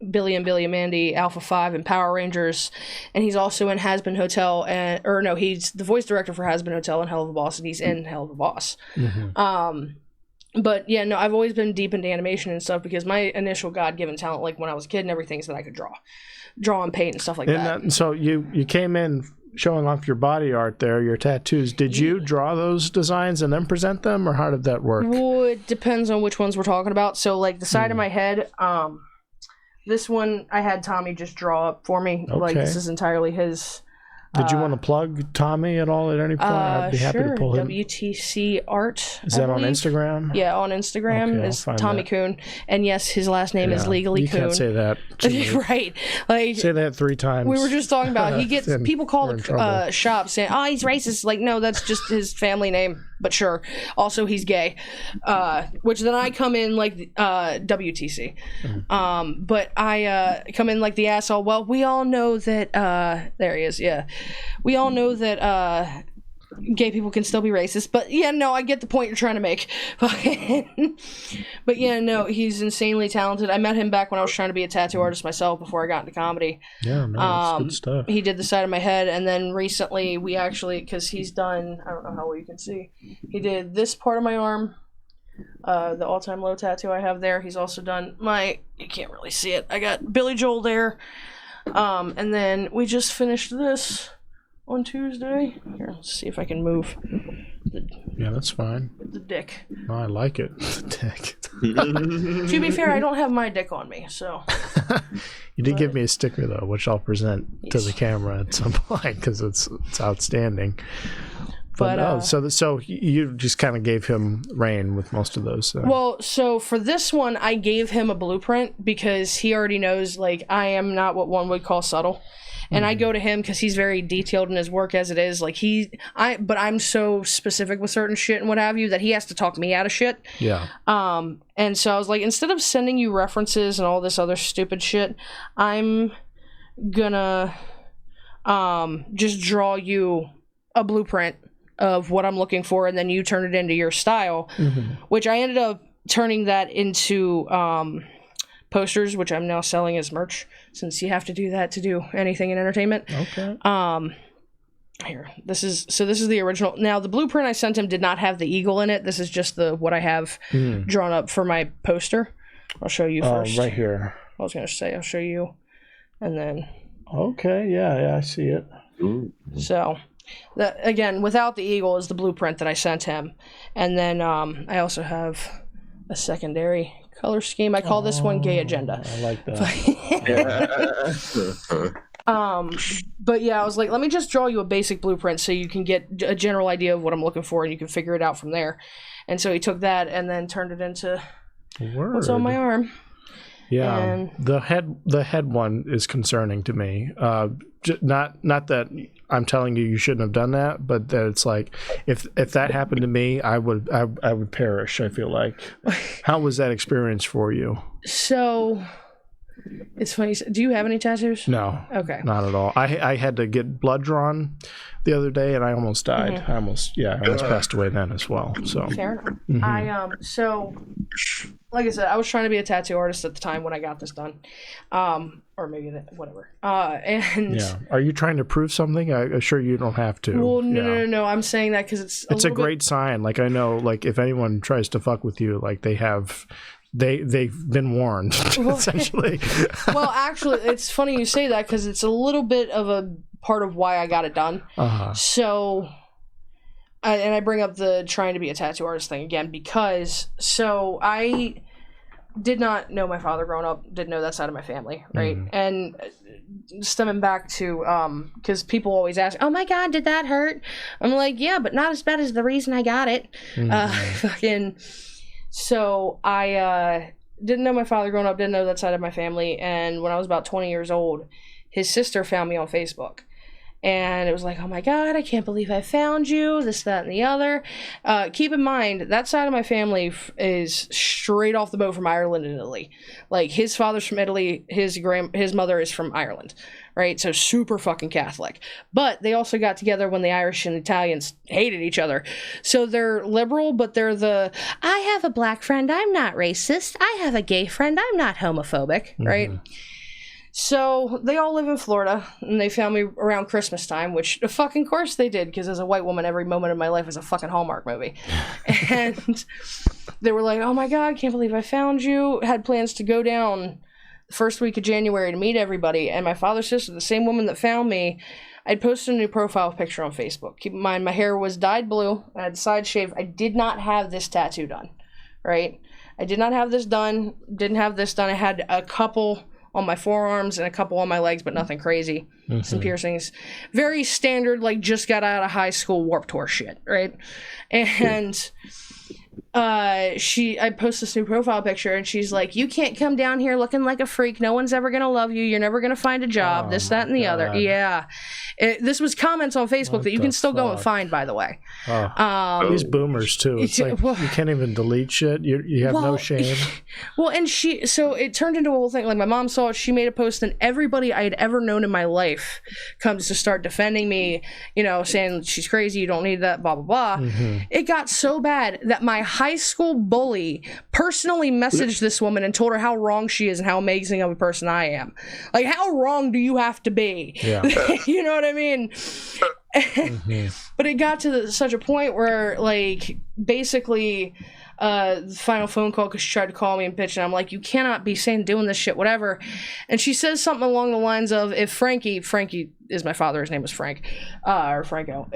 Billy and Billy and Mandy, Alpha 5 in Power Rangers, and he's also in Has Been Hotel, he's the voice director for Has Been Hotel and Hell of a Boss, and he's in Hell of a Boss. Mm-hmm. But yeah, no, I've always been deep into animation and stuff, because my initial God-given talent, like when I was a kid and everything, is that I could draw and paint and stuff like that. So you came in showing off your body art there, your tattoos. Did you draw those designs and then present them, or how did that work? Well, it depends on which ones we're talking about. So like the side of my head, this one I had Tommy just draw up for me. Okay. Like this is entirely his. Did you want to plug Tommy at all at any point? I'd be happy to pull him. WTC Art. Is that on Instagram? Yeah, on Instagram is Tommy Kuhn. And yes, his last name is legally Kuhn. You can't say that. Right. Like, say that 3 times. We were just talking about, he gets, people call the shop saying, oh, he's racist. Like, no, that's just his family name. But sure. Also, he's gay. Which then I come in like WTC. But I come in like the asshole. Well, we all know that, there he is, yeah. We all know that gay people can still be racist, but yeah, no, I get the point you're trying to make. But yeah, no, he's insanely talented. I met him back when I was trying to be a tattoo artist myself before I got into comedy. Yeah, no, that's good stuff. He did the side of my head, and then recently we actually, because he's done, I don't know how well you can see, he did this part of my arm, the all-time low tattoo I have there. He's also done you can't really see it, I got Billy Joel there, and then we just finished this on Tuesday. Here, let's see if I can move. Yeah, that's fine. The dick. Oh, I like it. The dick. To be fair, I don't have my dick on me, so. You did give me a sticker though, which I'll present to the camera at some point because it's outstanding. But so you just kind of gave him rein with most of those. Well, so for this one, I gave him a blueprint because he already knows, like, I am not what one would call subtle. And I go to him because he's very detailed in his work as it is. Like but I'm so specific with certain shit and what have you that he has to talk me out of shit. Yeah. And so I was like, instead of sending you references and all this other stupid shit, I'm gonna just draw you a blueprint of what I'm looking for, and then you turn it into your style, which I ended up turning that into posters, which I'm now selling as merch, since you have to do that to do anything in entertainment. Okay. Here, this is the original. Now, the blueprint I sent him did not have the eagle in it. This is just what I have drawn up for my poster. I'll show you first. Right here. I was gonna say I'll show you, and then. Okay. Yeah, I see it. Ooh. So, that again, without the eagle, is the blueprint that I sent him, and then I also have a secondary color scheme. I call this one Gay Agenda. I like that. But yeah, I was like, let me just draw you a basic blueprint so you can get a general idea of what I'm looking for and you can figure it out from there. And so he took that and then turned it into what's on my arm. Yeah, and the head one is concerning to me. Not that I'm telling you shouldn't have done that, but that it's like if that happened to me, I would perish. I feel like. How was that experience for you? So it's funny. Do you have any tattoos? No. Okay. Not at all. I had to get blood drawn the other day, and I almost died. I almost passed away then as well. So fair enough. So like I said, I was trying to be a tattoo artist at the time when I got this done, or maybe whatever. And yeah, are you trying to prove something? I'm sure you don't have to. Well, no. I'm saying that because it's a great sign. Like I know, like if anyone tries to fuck with you, like they've been warned, essentially. Well, actually, it's funny you say that because it's a little bit of a part of why I got it done. So, and I bring up the trying to be a tattoo artist thing again because I did not know my father growing up, didn't know that side of my family, right? And stemming back to, because people always ask, oh my God, did that hurt? I'm like, yeah, but not as bad as the reason I got it. So I didn't know my father growing up, didn't know that side of my family, and when I was about 20 years old, his sister found me on Facebook. And it was like, oh my God, I can't believe I found you, this, that, and the other. Keep in mind, that side of my family is straight off the boat from Ireland and Italy. Like, his father's from Italy, his mother is from Ireland, right? So super fucking Catholic. But they also got together when the Irish and Italians hated each other. So they're liberal, but they're I have a black friend, I'm not racist. I have a gay friend, I'm not homophobic, right? So they all live in Florida, and they found me around Christmas time, which of fucking course they did, because as a white woman, every moment of my life is a fucking Hallmark movie. And they were like, oh my God, can't believe I found you. Had plans to go down the first week of January to meet everybody. And my father's sister, the same woman that found me, I'd posted a new profile picture on Facebook. Keep in mind, my hair was dyed blue. I had side shave. I did not have this tattoo done, right? I did not have this done. Didn't have this done. I had a couple on my forearms and a couple on my legs, but nothing crazy. Some piercings. Very standard, like, just got out of high school Warped Tour shit, right? And I post this new profile picture, and she's like, you can't come down here looking like a freak. No one's ever gonna love you. You're never gonna find a job. This, that, and the other. Yeah. This was comments on Facebook that you can still go and find, by the way. These boomers too. It's like, you can't even delete shit. You have no shame. Well, and so it turned into a whole thing. Like, my mom saw it, she made a post, and everybody I had ever known in my life comes to start defending me, saying she's crazy, you don't need that, blah, blah, blah. It got so bad that my high school bully personally messaged this woman and told her how wrong she is and how amazing of a person I am. Like, how wrong do you have to be? Yeah. You know what I mean? But it got to such a point where, like, basically the final phone call, because she tried to call me and pitch, and I'm like, you cannot be doing this shit, whatever. And she says something along the lines of, if Frankie is my father, his name was Frank, or Franco,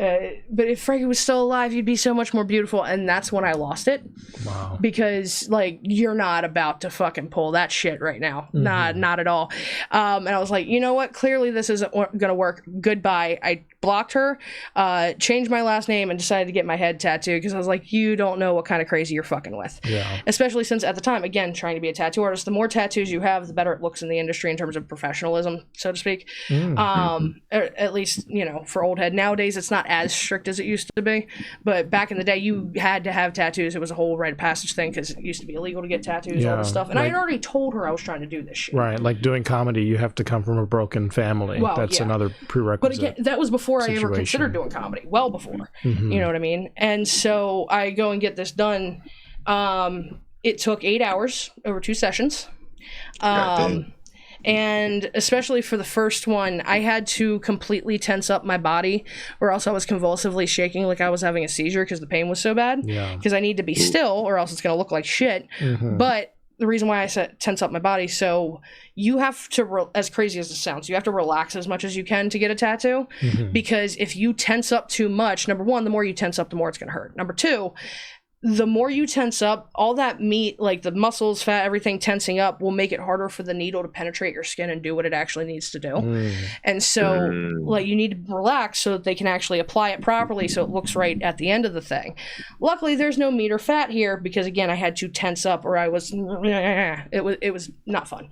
but if Frankie was still alive, you'd be so much more beautiful. And that's when I lost it. Wow. Because, like, you're not about to fucking pull that shit right now. Not at all. And I was like, you know what, clearly this isn't gonna work. Goodbye. I blocked her, changed my last name, and decided to get my head tattooed, because I was like, you don't know what kind of crazy you're fucking with. Yeah. Especially since at the time, again, trying to be a tattoo artist, the more tattoos you have, the better it looks in the industry in terms of professionalism, so to speak. At least, for old head. Nowadays, it's not as strict as it used to be, but back in the day, you had to have tattoos. It was a whole rite of passage thing, because it used to be illegal to get tattoos, all this stuff. And I had already told her I was trying to do this shit. Right, like doing comedy, you have to come from a broken family. Well, that's another prerequisite. But again, that was before I ever considered doing comedy. Well before. You know what I mean? And so I go and get this done. It took 8 hours over 2 sessions. And especially for the first one, I had to completely tense up my body, or else I was convulsively shaking like I was having a seizure, because the pain was so bad. Because I need to be still, or else it's going to look like shit. But the reason why I said tense up my body, so you have to, as crazy as it sounds, you have to relax as much as you can to get a tattoo. Because if you tense up too much, number one, the more you tense up, the more it's going to hurt. Number two, the more you tense up, all that meat, like the muscles, fat, everything tensing up will make it harder for the needle to penetrate your skin and do what it actually needs to do. And so, like, you need to relax so that they can actually apply it properly, so it looks right at the end of the thing. Luckily, there's no meat or fat here, because again, I had to tense up, or I was, it was not fun.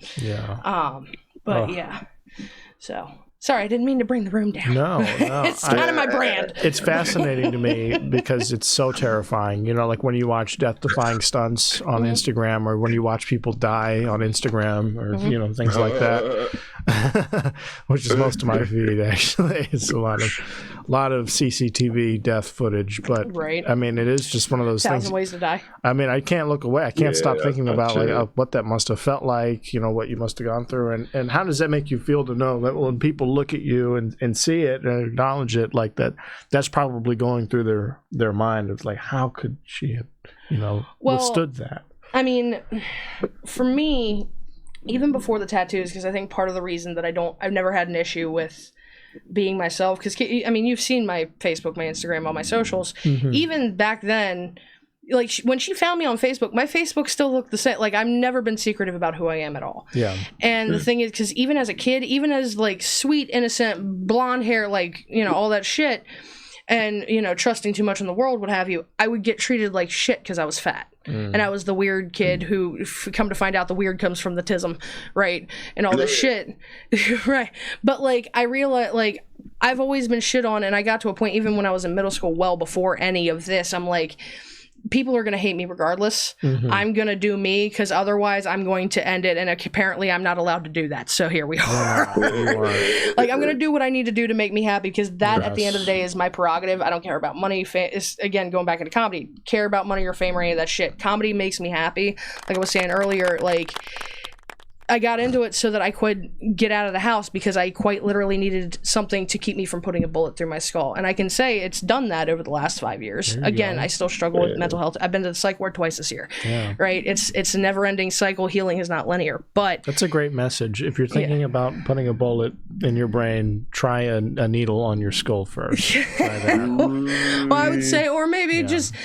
But yeah, so. Sorry, I didn't mean to bring the room down. No. It's kind of my brand. It's fascinating to me because it's so terrifying. Like when you watch death-defying stunts on Instagram, or when you watch people die on Instagram, or things like that, which is most of my feed, actually. It's a lot of CCTV death footage, but I mean, it is just one of those 1,000 ways to die. I mean, I can't look away. I can't stop thinking about what that must have felt like, what you must have gone through, and how does that make you feel to know that when people look at you and see it and acknowledge it, like that's probably going through their mind of like, how could she have withstood that? I mean, for me, even before the tattoos, because I think part of the reason that I've never had an issue with being myself, because I mean, you've seen my Facebook, my Instagram, all my socials. Even back then, like when she found me on Facebook, my Facebook still looked the same. Like, I've never been secretive about who I am at all. And the thing is, because even as a kid, even as like sweet, innocent, blonde hair, like, all that shit, and, trusting too much in the world, what have you, I would get treated like shit because I was fat. And I was the weird kid who, come to find out, the weird comes from the tism, right? And all this shit, right? But, like, I realized, like, I've always been shit on, and I got to a point even when I was in middle school, well before any of this, I'm like, people are going to hate me regardless. I'm going to do me, because otherwise I'm going to end it, and apparently I'm not allowed to do that. So here we are. Like, I'm going to do what I need to do to make me happy, because that at the end of the day is my prerogative. I don't care about money. Again, going back into comedy, care about money or fame or any of that shit. Comedy makes me happy. Like I was saying earlier, like, I got into it so that I could get out of the house, because I quite literally needed something to keep me from putting a bullet through my skull. And I can say it's done that over the last 5 years. Again, I still struggle with mental health. I've been to the psych ward twice this year. Right? It's a never-ending cycle. Healing is not linear. But that's a great message. If you're thinking about putting a bullet in your brain, try a needle on your skull first. Try that. Well, I would say, or maybe just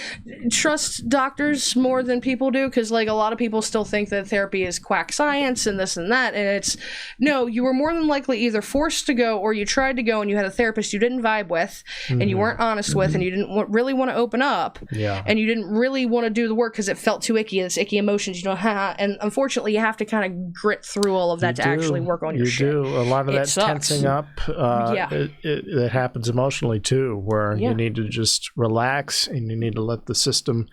trust doctors more than people do, because like a lot of people still think that therapy is quack science and this and that, and it's no, you were more than likely either forced to go, or you tried to go and you had a therapist you didn't vibe with and you weren't honest with, and you didn't really want to open up, and you didn't really want to do the work because it felt too icky, and it's icky emotions, you know, and unfortunately you have to kind of grit through all of that to actually work on your shit. A lot of that tensing up, it happens emotionally too, where you need to just relax and you need to let the system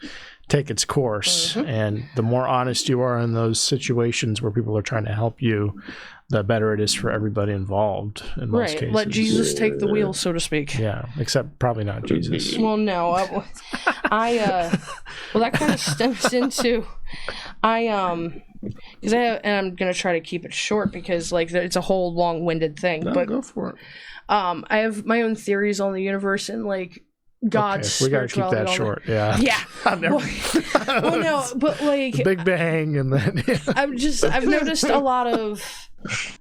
take its course. And the more honest you are in those situations where people are trying to help you, the better it is for everybody involved in most cases. Let Jesus take the wheel, so to speak. Yeah, except probably not Jesus. Well, no. Well, that kind of stems into, because and I'm going to try to keep it short, because like it's a whole long-winded thing. But go for it. I have my own theories on the universe and like God's we gotta keep that short. Yeah. Well, no, but like the Big Bang, and then I've noticed a lot of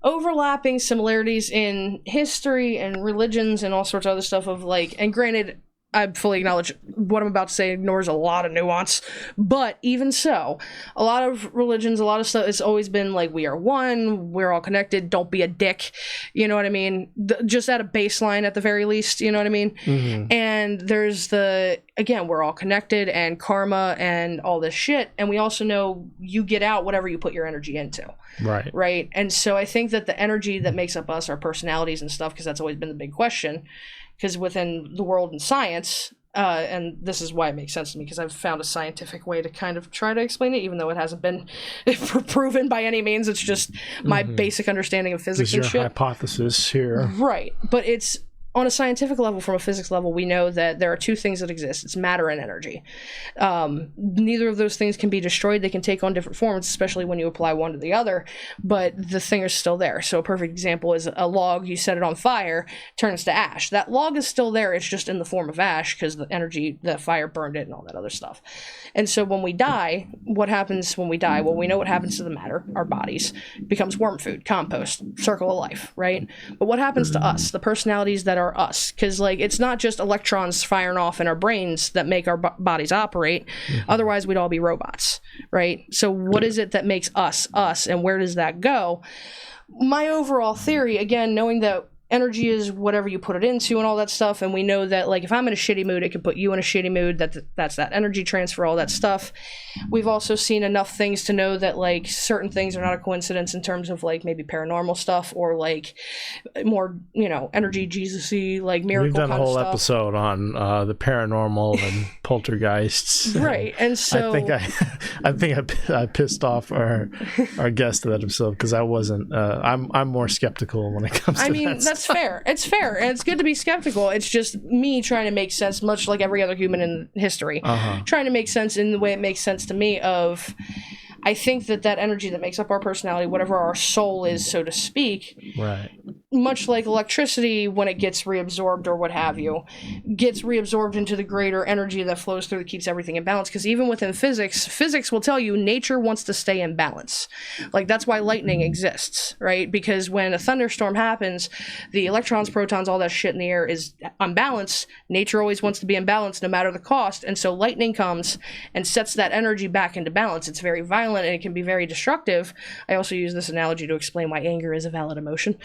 overlapping similarities in history and religions and all sorts of other stuff of like, and granted, I fully acknowledge what I'm about to say ignores a lot of nuance, but even so, a lot of religions, a lot of stuff, it's always been like, we are one, we're all connected, don't be a dick, you know what I mean? Just at a baseline at the very least, you know what I mean? And there's again, we're all connected, and karma and all this shit, and we also know you get out whatever you put your energy into. Right? And so I think that the energy that makes up us, our personalities and stuff, because that's always been the big question, because within the world and science, and this is why it makes sense to me, because I've found a scientific way to kind of try to explain it, even though it hasn't been proven by any means. It's just my basic understanding of physics and shit. Your hypothesis here. Right. But it's on a scientific level, from a physics level, we know that there are two things that exist. It's matter and energy. Neither of those things can be destroyed. They can take on different forms, especially when you apply one to the other, but the thing is still there. So a perfect example is a log, you set it on fire, turns to ash. That log is still there, it's just in the form of ash, because the energy, the fire burned it and all that other stuff. And so when we die, what happens when we die? Well, we know what happens to the matter, our bodies. It becomes worm food, compost, circle of life, right? But what happens to us, the personalities that are us? Because like, it's not just electrons firing off in our brains that make our bodies operate. Otherwise we'd all be robots, right? So what is it that makes us us, and where does that go? My overall theory, again, knowing that energy is whatever you put it into and all that stuff, and we know that like if I'm in a shitty mood, it can put you in a shitty mood, that's that energy transfer, all that stuff. We've also seen enough things to know that like certain things are not a coincidence in terms of like maybe paranormal stuff, or like more, you know, energy Jesus-y, like miracle kind of stuff. We've done a whole episode on the paranormal and poltergeists. Right. And so I think I pissed off our guest of that episode, because I wasn't I'm more skeptical when it comes to that stuff. That's fair. It's fair, and it's good to be skeptical. It's just me trying to make sense, much like every other human in history, trying to make sense in the way it makes sense to me of, I think that energy that makes up our personality, whatever our soul is, so to speak, right, much like electricity, when it gets reabsorbed or what have you, gets reabsorbed into the greater energy that flows through that keeps everything in balance. Because even within physics will tell you nature wants to stay in balance. Like, that's why lightning exists, right? Because when a thunderstorm happens, the electrons, protons, all that shit in the air is unbalanced. Nature always wants to be in balance no matter the cost. And so lightning comes and sets that energy back into balance. It's very violent and it can be very destructive. I also use this analogy to explain why anger is a valid emotion.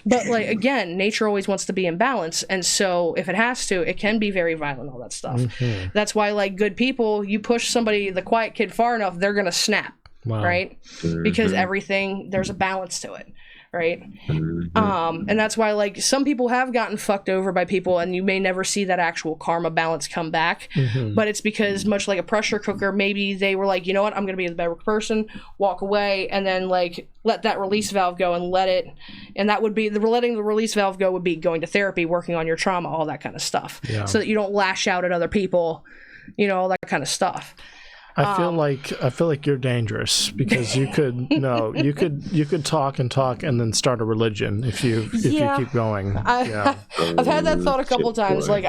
But like, again, nature always wants to be in balance, and so if it has to, it can be very violent, all that stuff. That's why, like, good people, you push somebody, the quiet kid, far enough, they're gonna snap. Right? Because everything, there's a balance to it, right? And that's why, like, some people have gotten fucked over by people, and you may never see that actual karma balance come back. But it's because, much like a pressure cooker, maybe they were like, you know what, I'm gonna be the better person, walk away, and then like let that release valve go and let it. And that would be letting the release valve go would be going to therapy, working on your trauma, all that kind of stuff, so that you don't lash out at other people, you know, all that kind of stuff. I feel like you're dangerous, because you could talk and then start a religion if you keep going. I've had that thought a couple times. Like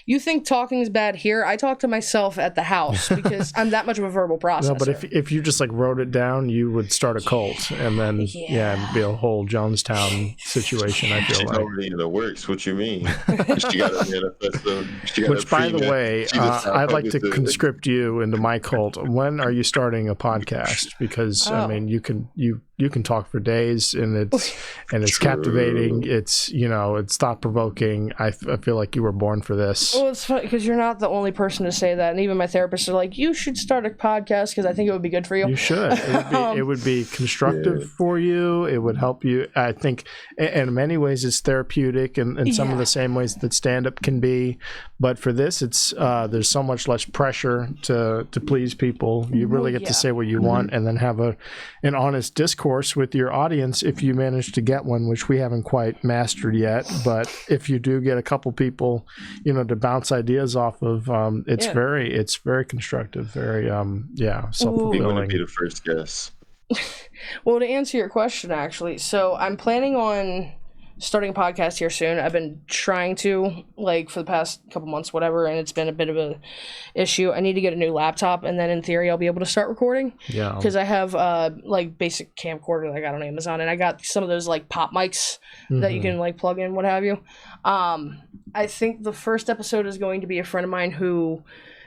you think talking is bad here? I talk to myself at the house because I'm that much of a verbal processor. No, but if you just like wrote it down, you would start a cult, and then it'd be a whole Jonestown situation. I feel like already in the works. What you mean? She got a manifesto. Which, by the way, I'd like to conscript you into my cult. When are you starting a podcast? Because I mean, you can talk for days, and it's captivating. It's, you know, it's thought provoking. I feel like you were born for this. Well, it's funny because you're not the only person to say that, and even my therapist are like, you should start a podcast because I think it would be good for you. You should. It would be constructive for you. It would help you. I think, in many ways, it's therapeutic, in some of the same ways that stand-up can be. But for this, it's there's so much less pressure to please people. You really get to say what you want, and then have an honest discourse with your audience, if you manage to get one, which we haven't quite mastered yet. But if you do get a couple people, you know, to bounce ideas off of, it's very constructive, very self-fulfilling. You want to be the first guest. Well, to answer your question, actually, so I'm planning on starting a podcast here soon. I've been trying to, like, for the past couple months, whatever, and it's been a bit of a issue. I need to get a new laptop, and then in theory I'll be able to start recording. Yeah. Because I have like basic camcorder that I got on Amazon, and I got some of those like pop mics that you can like plug in, what have you. I think the first episode is going to be a friend of mine who,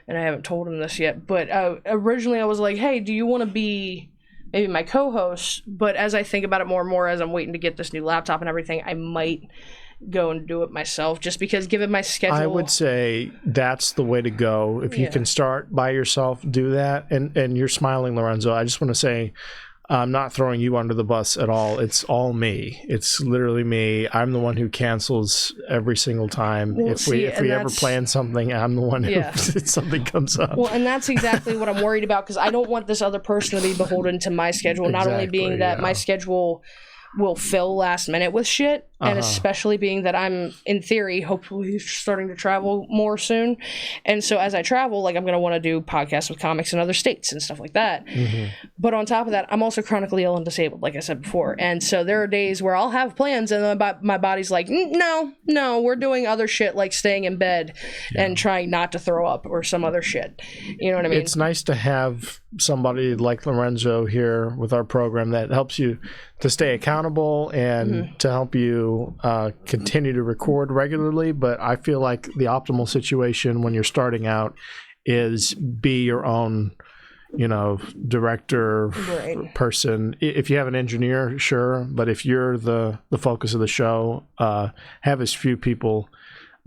and I haven't told him this yet, but originally I was like, hey, do you want to be maybe my co-host? But as I think about it more and more, as I'm waiting to get this new laptop and everything, I might go and do it myself, just because given my schedule. I would say that's the way to go. If you can start by yourself, do that. And you're smiling, Lorenzo. I just want to say, I'm not throwing you under the bus at all. It's all me. It's literally me. I'm the one who cancels every single time. Well, if we ever plan something, I'm the one who something comes up. Well, and that's exactly what I'm worried about, because I don't want this other person to be beholden to my schedule. Not only being that my schedule will fill last minute with shit, and especially being that I'm, in theory, hopefully starting to travel more soon. And so as I travel, like, I'm going to want to do podcasts with comics in other states and stuff like that. But on top of that, I'm also chronically ill and disabled, like I said before. And so there are days where I'll have plans and then my body's like, no, we're doing other shit, like staying in bed and trying not to throw up or some other shit. You know what I mean? It's nice to have somebody like Lorenzo here with our program that helps you to stay accountable and to help you continue to record regularly. But I feel like the optimal situation when you're starting out is be your own, you know, director person. If you have an engineer, sure, but if you're the focus of the show, have as few people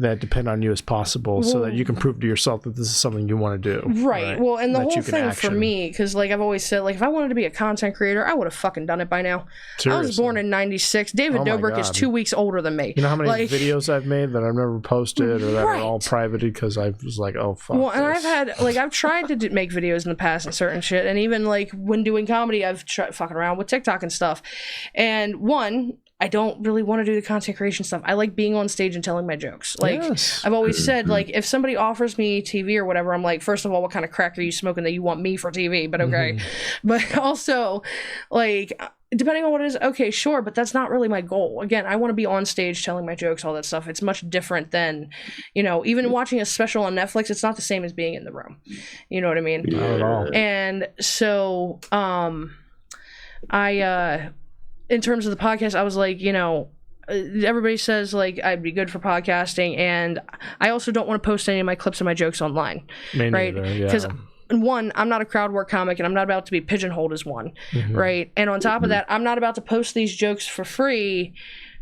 that depend on you as possible, so that you can prove to yourself that this is something you want to do. Right. Well, and the whole thing for me, because like I've always said, like if I wanted to be a content creator, I would have fucking done it by now. Seriously. I was born in '96. David Dobrik is 2 weeks older than me. You know how many videos I've made that I've never posted or that are all private because I was like, oh fuck. Well, and I've tried to make videos in the past and certain shit, and even like when doing comedy, I've tried fucking around with TikTok and stuff. And I don't really want to do the content creation stuff. I like being on stage and telling my jokes. Like, I've always said, like, if somebody offers me TV or whatever, I'm like, first of all, what kind of crack are you smoking that you want me for TV? But okay. But also, like, depending on what it is, okay, sure, but that's not really my goal. Again, I want to be on stage telling my jokes, all that stuff. It's much different than, you know, even watching a special on Netflix, it's not the same as being in the room. You know what I mean? Not at all. And so, in terms of the podcast, I was like, you know, everybody says like I'd be good for podcasting, and I also don't want to post any of my clips of my jokes online, right? Because one, I'm not a crowd work comic, and I'm not about to be pigeonholed as one, right? And on top of that, I'm not about to post these jokes for free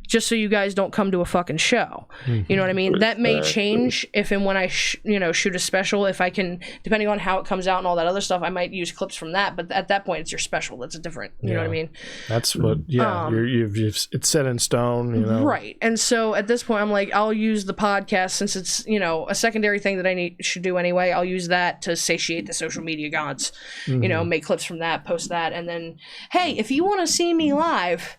just so you guys don't come to a fucking show. You know what I mean? That may change if and when I shoot a special. If I can, depending on how it comes out and all that other stuff, I might use clips from that. But at that point, it's your special. That's a different. You know what I mean? That's what. Yeah, you've it's set in stone. You know, right? And so at this point, I'm like, I'll use the podcast since it's a secondary thing that I should do anyway. I'll use that to satiate the social media gods. Make clips from that, post that, and then hey, if you want to see me live,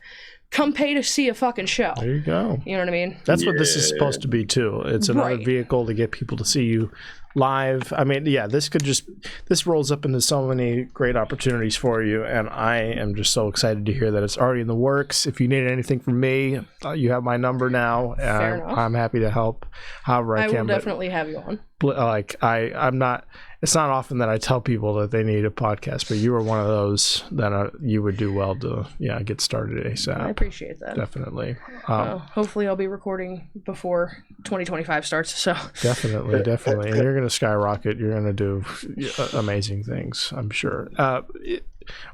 come pay to see a fucking show. There you go. You know what I mean? That's what this is supposed to be too. It's another vehicle to get people to see you live. I mean, this rolls up into so many great opportunities for you, and I am just so excited to hear that it's already in the works. If you need anything from me, you have my number now. Fair enough. I'm happy to help however I can. I will definitely have you on. I'm not. It's not often that I tell people that they need a podcast, but you were one of those that you would do well to get started ASAP. I appreciate that. Definitely. Hopefully I'll be recording before 2025 starts. So definitely, and you're going to skyrocket. You're going to do amazing things, I'm sure.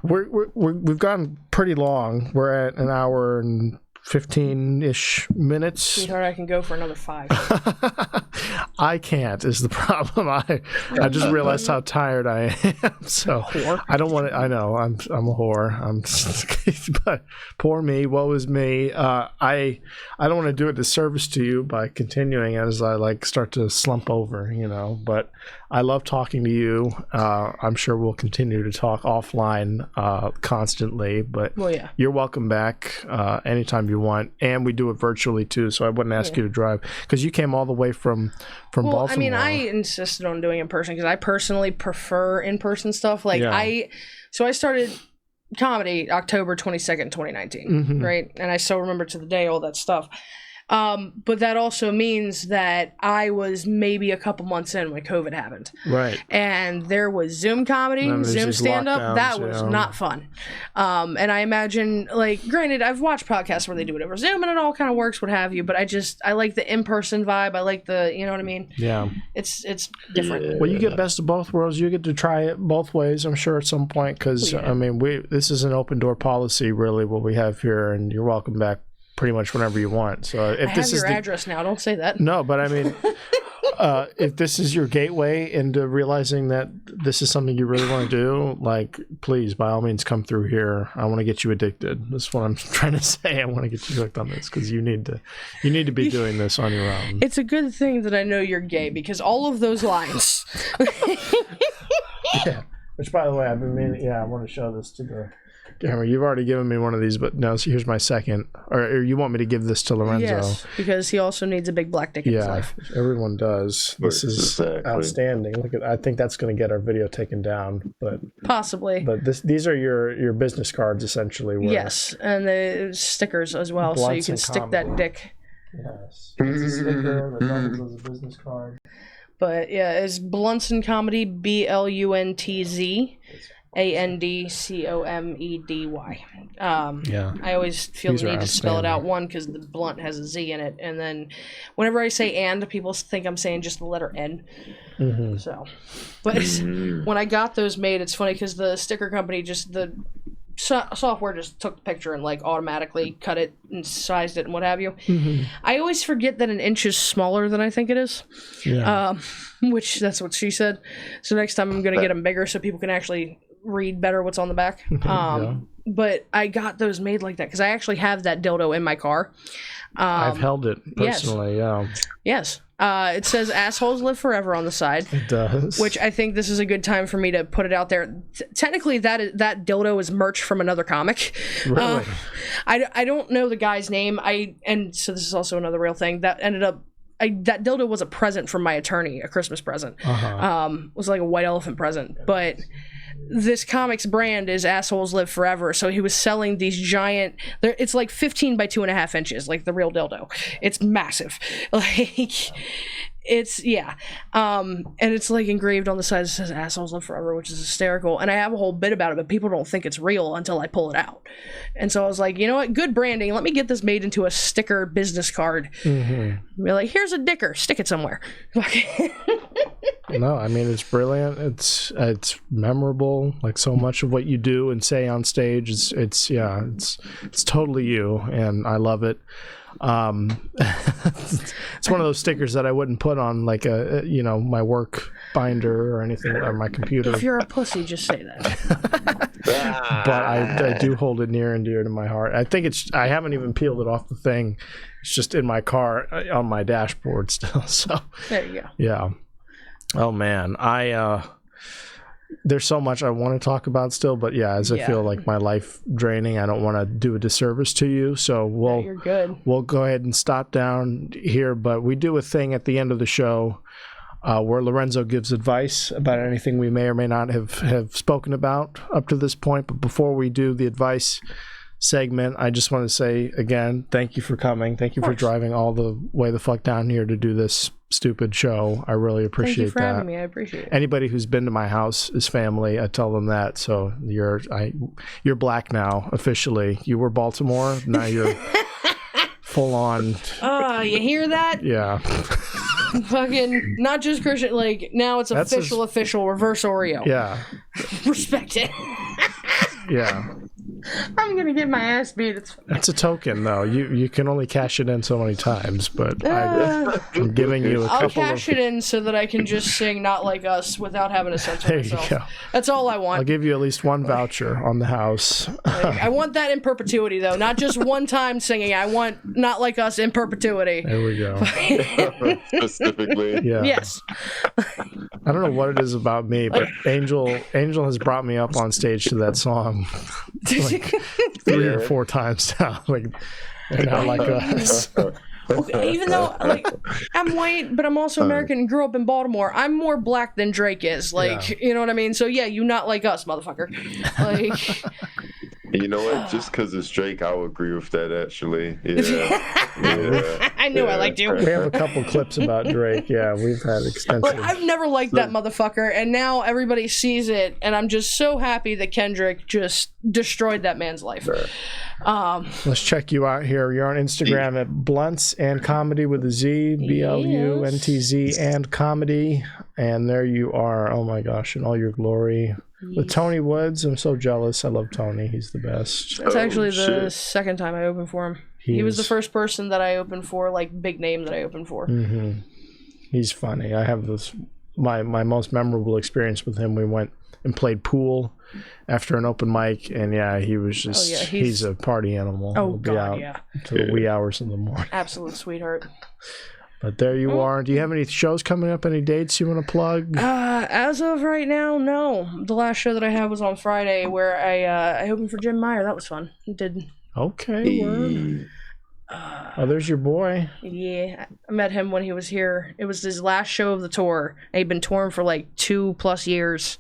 We've gone pretty long. We're at an hour and 15-ish minutes. Sweetheart, I can go for another 5. I can't is the problem. I just realized how tired I am. So I don't want to. I know I'm a whore. But poor me. Woe is me. I don't want to do a disservice to you by continuing as I start to slump over. But I love talking to you. I'm sure we'll continue to talk offline constantly. But you're welcome back anytime you want, and we do it virtually too. So I wouldn't ask you to drive because you came all the way from Baltimore. I mean, I insisted on doing in person because I personally prefer in-person stuff. So I started comedy October 22nd, 2019, right? And I still remember to the day all that stuff. But that also means that I was maybe a couple months in when COVID happened. Right. And there was Zoom comedy, Zoom stand-up. That was not fun. And I imagine, granted, I've watched podcasts where they do it over Zoom and it all kind of works, what have you. But I like the in-person vibe. I like you know what I mean? Yeah. It's different. Yeah. Well, you get best of both worlds. You get to try it both ways, I'm sure, at some point. Because, I mean, this is an open-door policy, really, what we have here. And you're welcome back pretty much whenever you want. So if this is your address now, don't say that. No, but I mean, if this is your gateway into realizing that this is something you really want to do, please, by all means, come through here. I want to get you addicted. That's what I'm trying to say. I want to get you hooked on this because you need to be doing this on your own. It's a good thing that I know you're gay because all of those lines. Yeah. Which, by the way, I've been meaning. Yeah, I want to show this to the. Cameron, you've already given me one of these, but no, here's my second. Or you want me to give this to Lorenzo? Yes, because he also needs a big black dick in his life. Everyone does. This is outstanding. I think that's going to get our video taken down, but possibly. But these are your business cards essentially. Yes, and the stickers as well, so you can stick that dick. Yes, it's a sticker that doubles as a business card. But yeah, it's Blunts and Comedy, BLUNTZ. ANDCOMEDY. I always feel the need to spell it out, one, because the blunt has a Z in it, and then whenever I say and, people think I'm saying just the letter N. So, but when I got those made, it's funny because the sticker company the software just took the picture and automatically cut it and sized it and what have you. I always forget that an inch is smaller than I think it is. Which that's what she said. So next time I'm going to get them bigger so people can actually read better what's on the back. But I got those made like that because I actually have that dildo in my car. I've held it personally. Yes. It says assholes live forever on the side. It does. Which I think this is a good time for me to put it out there. Technically, that dildo is merch from another comic. Really? I don't know the guy's name. And so this is also another real thing. That ended up... that dildo was a present from my attorney, a Christmas present. It was like a white elephant present. But... this comic's brand is assholes live forever, so he was selling these giant, it's like 15 by 2.5 inches, like the real dildo. It's massive. It's and it's engraved on the side. It says assholes live forever, which is hysterical, and I have a whole bit about it, but people don't think it's real until I pull it out. And so I was like, you know what, good branding, let me get this made into a sticker business card. Be like, here's a dicker, stick it somewhere. No, I mean, it's brilliant. It's memorable. Like so much of what you do and say on stage, it's totally you, and I love it. It's one of those stickers that I wouldn't put on like my work binder or anything, or my computer. If you're a pussy, just say that. But I do hold it near and dear to my heart. I think I haven't even peeled it off the thing. It's just in my car on my dashboard still. So there you go. Yeah. Oh man, there's so much I want to talk about still, but I feel like my life draining, I don't want to do a disservice to you. So you're good. We'll go ahead and stop down here, but we do a thing at the end of the show where Lorenzo gives advice about anything we may or may not have spoken about up to this point. But before we do the advice segment, I just want to say again, thank you for coming. Thank you for driving all the way the fuck down here to do this stupid show. I really appreciate that. Thank you for having me. I appreciate it. Anybody who's been to my house is family. I tell them that. So you're black now officially. You were Baltimore. Now you're full on. You hear that? Yeah. Fucking not just Christian. Like now it's official reverse Oreo. Yeah. Respect it. Yeah. I'm gonna get my ass beat. It's a token, though. You can only cash it in so many times, but I'm giving you a couple. I'll cash it in so that I can just sing "Not Like Us" without having to censor myself. There you go. That's all I want. I'll give you at least one voucher on the house. I want that in perpetuity, though, not just one time singing. I want "Not Like Us" in perpetuity. There we go. Specifically, yeah. Yes. I don't know what it is about me, but Angel has brought me up on stage to that song like 3 or 4 times now. Like, they're not like us. Okay, even though I'm white, but I'm also American and grew up in Baltimore, I'm more black than Drake is. You know what I mean? So you not like us, motherfucker. Like. You know what? Just because it's Drake, I would agree with that, actually. Yeah. I knew I liked you. We have a couple clips about Drake. Yeah, we've had extensive. I've never liked that motherfucker, and now everybody sees it, and I'm just so happy that Kendrick just destroyed that man's life. Let's check you out here. You're on Instagram at Blunts and Comedy with a Z, BLUNTZ and Comedy. And there you are. Oh my gosh, in all your glory. With Tony Woods, I'm so jealous. I love Tony. He's the best. It's actually the second time I opened for him. He was the first person that I opened for, like big name that I opened for. Mm-hmm. He's funny. I have my most memorable experience with him. We went and played pool after an open mic, and he was just he's a party animal. He'll be out until the wee hours in the morning. Absolute sweetheart. But there you are. Do you have any shows coming up? Any dates you want to plug? As of right now, no. The last show that I had was on Friday, where I opened for Jim Meyer. That was fun. He did. Okay. There's your boy. Yeah, I met him when he was here. It was his last show of the tour. He'd been touring for like 2+ years,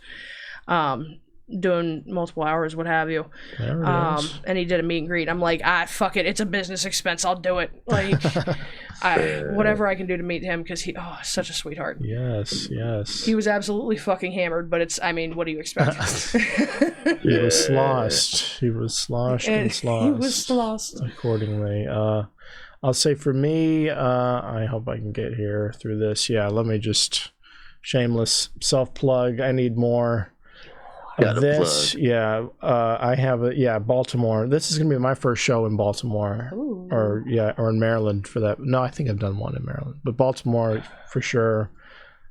doing multiple hours, what have you. And he did a meet and greet. I'm like, fuck it. It's a business expense. I'll do it. Like, whatever I can do to meet him, because such a sweetheart. Yes. He was absolutely fucking hammered, but what do you expect? He was sloshed. He was sloshed and sloshed. He was sloshed. Accordingly. I'll say for me, I hope I can get here through this. Yeah, let me just shameless self-plug. I need more. This, I have Baltimore. This is gonna be my first show in Baltimore. Ooh. or in Maryland for that. No, I think I've done one in Maryland, but Baltimore for sure.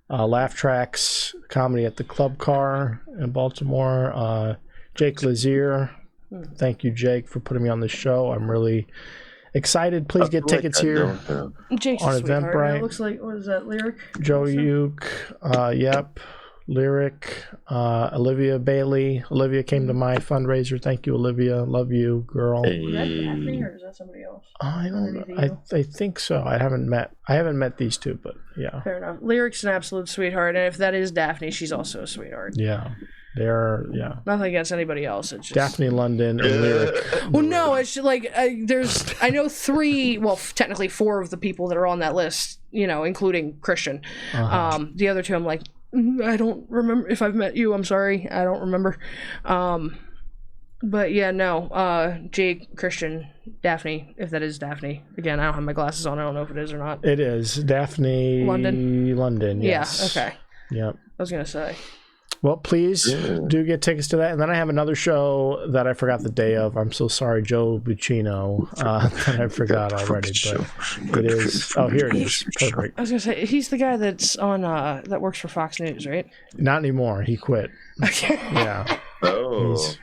Laugh Tracks Comedy at the Club Car in Baltimore. Jake Lazier, thank you, Jake, for putting me on this show. I'm really excited. Please get tickets here Jake's on Eventbrite. It looks like, what is that, Lyric? Joe Uke, yep. Lyric, Olivia Bailey. Olivia came to my fundraiser. Thank you, Olivia. Love you, girl. Is that Daphne or is that somebody else? I don't know. I think so. I haven't met these two, but yeah. Fair enough. Lyric's an absolute sweetheart, and if that is Daphne, she's also a sweetheart. Yeah. They're nothing against anybody else. It's just Daphne London and Lyric. Well, no, it's just like I know 3, well, technically 4 of the people that are on that list, including Christian. The other 2, I'm like, I don't remember if I've met you. I'm sorry, I don't remember. But yeah, no. Jake, Christian, Daphne, if that is Daphne. Again, I don't have my glasses on. I don't know if it is or not. It is Daphne London. London. Yes. Yeah. Okay. Yep. I was gonna say. Well, please do get tickets to that. And then I have another show that I forgot the day of. I'm so sorry, Joe Buccino, that I forgot already. But it is. Oh, here it is. Perfect. I was going to say, he's the guy that's on, that works for Fox News, right? Not anymore. He quit. Okay. Yeah. Oh.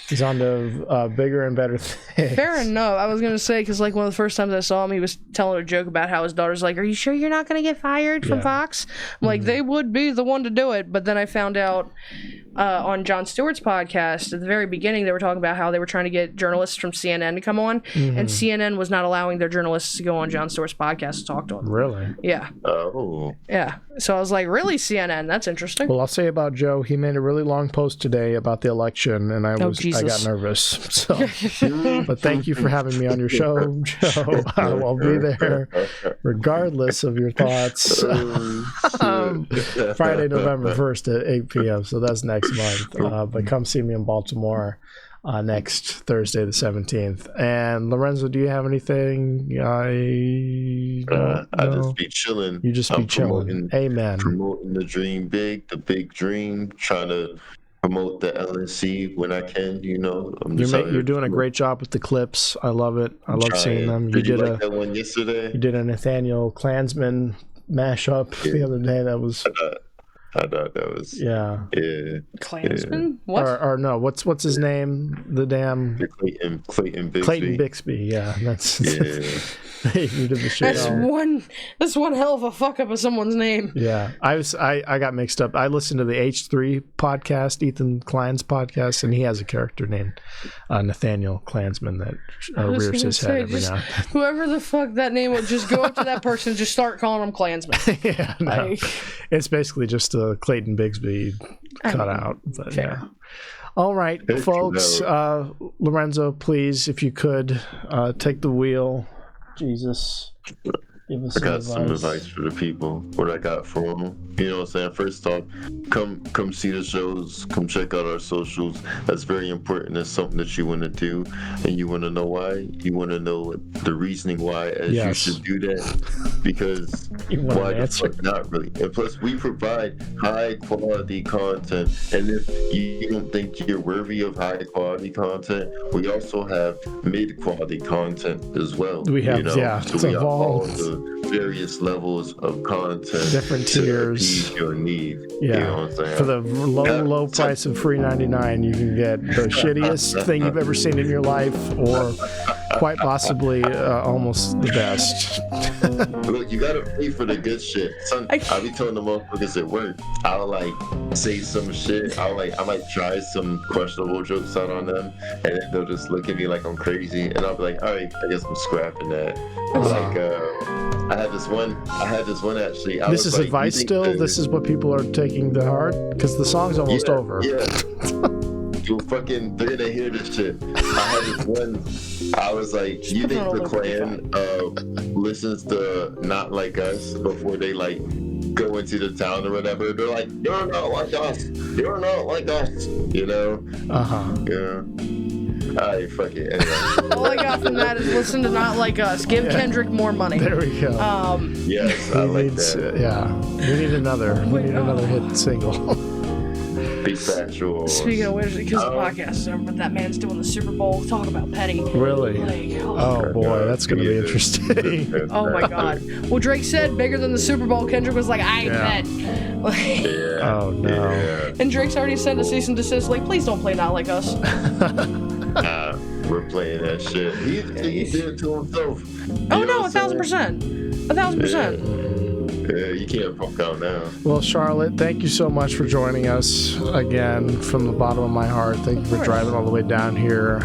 He's on to bigger and better things. Fair enough. I was going to say, because like one of the first times I saw him, he was telling a joke about how his daughter's like, are you sure you're not going to get fired from Fox? I'm like, they would be the one to do it. But then I found out on Jon Stewart's podcast, at the very beginning, they were talking about how they were trying to get journalists from CNN to come on. And CNN was not allowing their journalists to go on Jon Stewart's podcast to talk to him. Really? Yeah. Oh. Yeah. So I was like, really, CNN? That's interesting. Well, I'll say about Joe, he made a really long post today about the election, and I got nervous. So, but thank you for having me on your show, Joe. I'll be there regardless of your thoughts. Friday, November 1st at 8 p.m. So that's next month. But come see me in Baltimore next Thursday, the 17th. And Lorenzo, do you have anything? I just be chilling. You just be chilling. Amen. Promoting the dream big, the big dream, trying to promote the L&C when I can, You're doing a great job with the clips. I love it. I love seeing them. Did you like that one yesterday? You did a Nathaniel Klansman mashup the other day. That was... I thought that was Klansman? What? Or no, what's his name? The damn Clayton Bixby. Clayton Bixby, yeah. That's you did the shit. That's one hell of a fuck up of someone's name. Yeah. I got mixed up. I listened to the H3 podcast, Ethan Klein's podcast, and he has a character named Nathaniel Klansman that rears his head every now and then. Whoever the fuck that name would, just go up to that person and just start calling him Klansman. Yeah, no. It's basically just Clayton Bigsby cut out. But yeah. All right, folks. Lorenzo, please, if you could, take the wheel. Jesus. Give us some advice for the people. What I got for them. You know what I'm saying? First off, come see the shows. Come check out our socials. That's very important. It's something that you want to do, and you want to know why. You want to know the reasoning why, you should do that. Because why the fuck not really? And plus, we provide high quality content. And if you don't think you're worthy of high quality content, we also have mid quality content as well. We have, so we have all the various levels of content, different tiers, your need. Yeah, you know what I'm saying? For the low price of $3.99, you can get the shittiest thing you've ever seen in your life, or quite possibly almost the best. Look, you gotta pay for the good shit. Son, I be telling the motherfuckers at work, I'll like say some shit. I might try some questionable jokes out on them, and then they'll just look at me like I'm crazy, and I'll be like, all right, I guess I'm scrapping that. I had this one actually. This is like, advice still? This is what people are taking to heart? Because the song's almost over. Yeah. They're gonna hear this shit. I had this one. I was like, you think the Klan listens to Not Like Us before they like go into the town or whatever? They're like, you're not like us. You're not like us. You know? Yeah. Alright, fuck it. Anyway. All I got from that is listen to Not Like Us. Give Kendrick more money. There we go. Yes, I like that. We need another hit single. Be factual. Speaking of which, because the podcast is over, but that man's doing the Super Bowl. Talk about petty. Really? Like, oh boy, that's gonna be interesting. Oh my god. Well, Drake said bigger than the Super Bowl. Kendrick was like, I bet. Oh no. Yeah. And Drake's already sent a cease and desist. Like, please don't play Not Like Us. We're playing that shit. He did it to himself. Oh no, 1,000%. 1,000%. Yeah, you can't punk out now. Well, Charlotte, thank you so much for joining us again from the bottom of my heart. Thank you for driving all the way down here.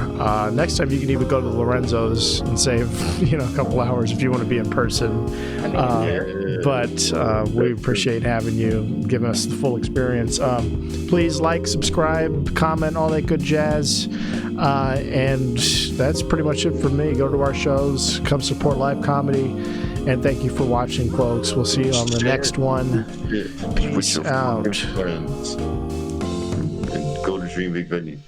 Next time you can even go to Lorenzo's and save a couple hours if you want to be in person. But we appreciate having you, giving us the full experience. Please like, subscribe, comment, all that good jazz. And that's pretty much it for me. Go to our shows, come support live comedy. And thank you for watching, folks. We'll see you on the next one. Peace out. Friends. And go to Dream Big Venue.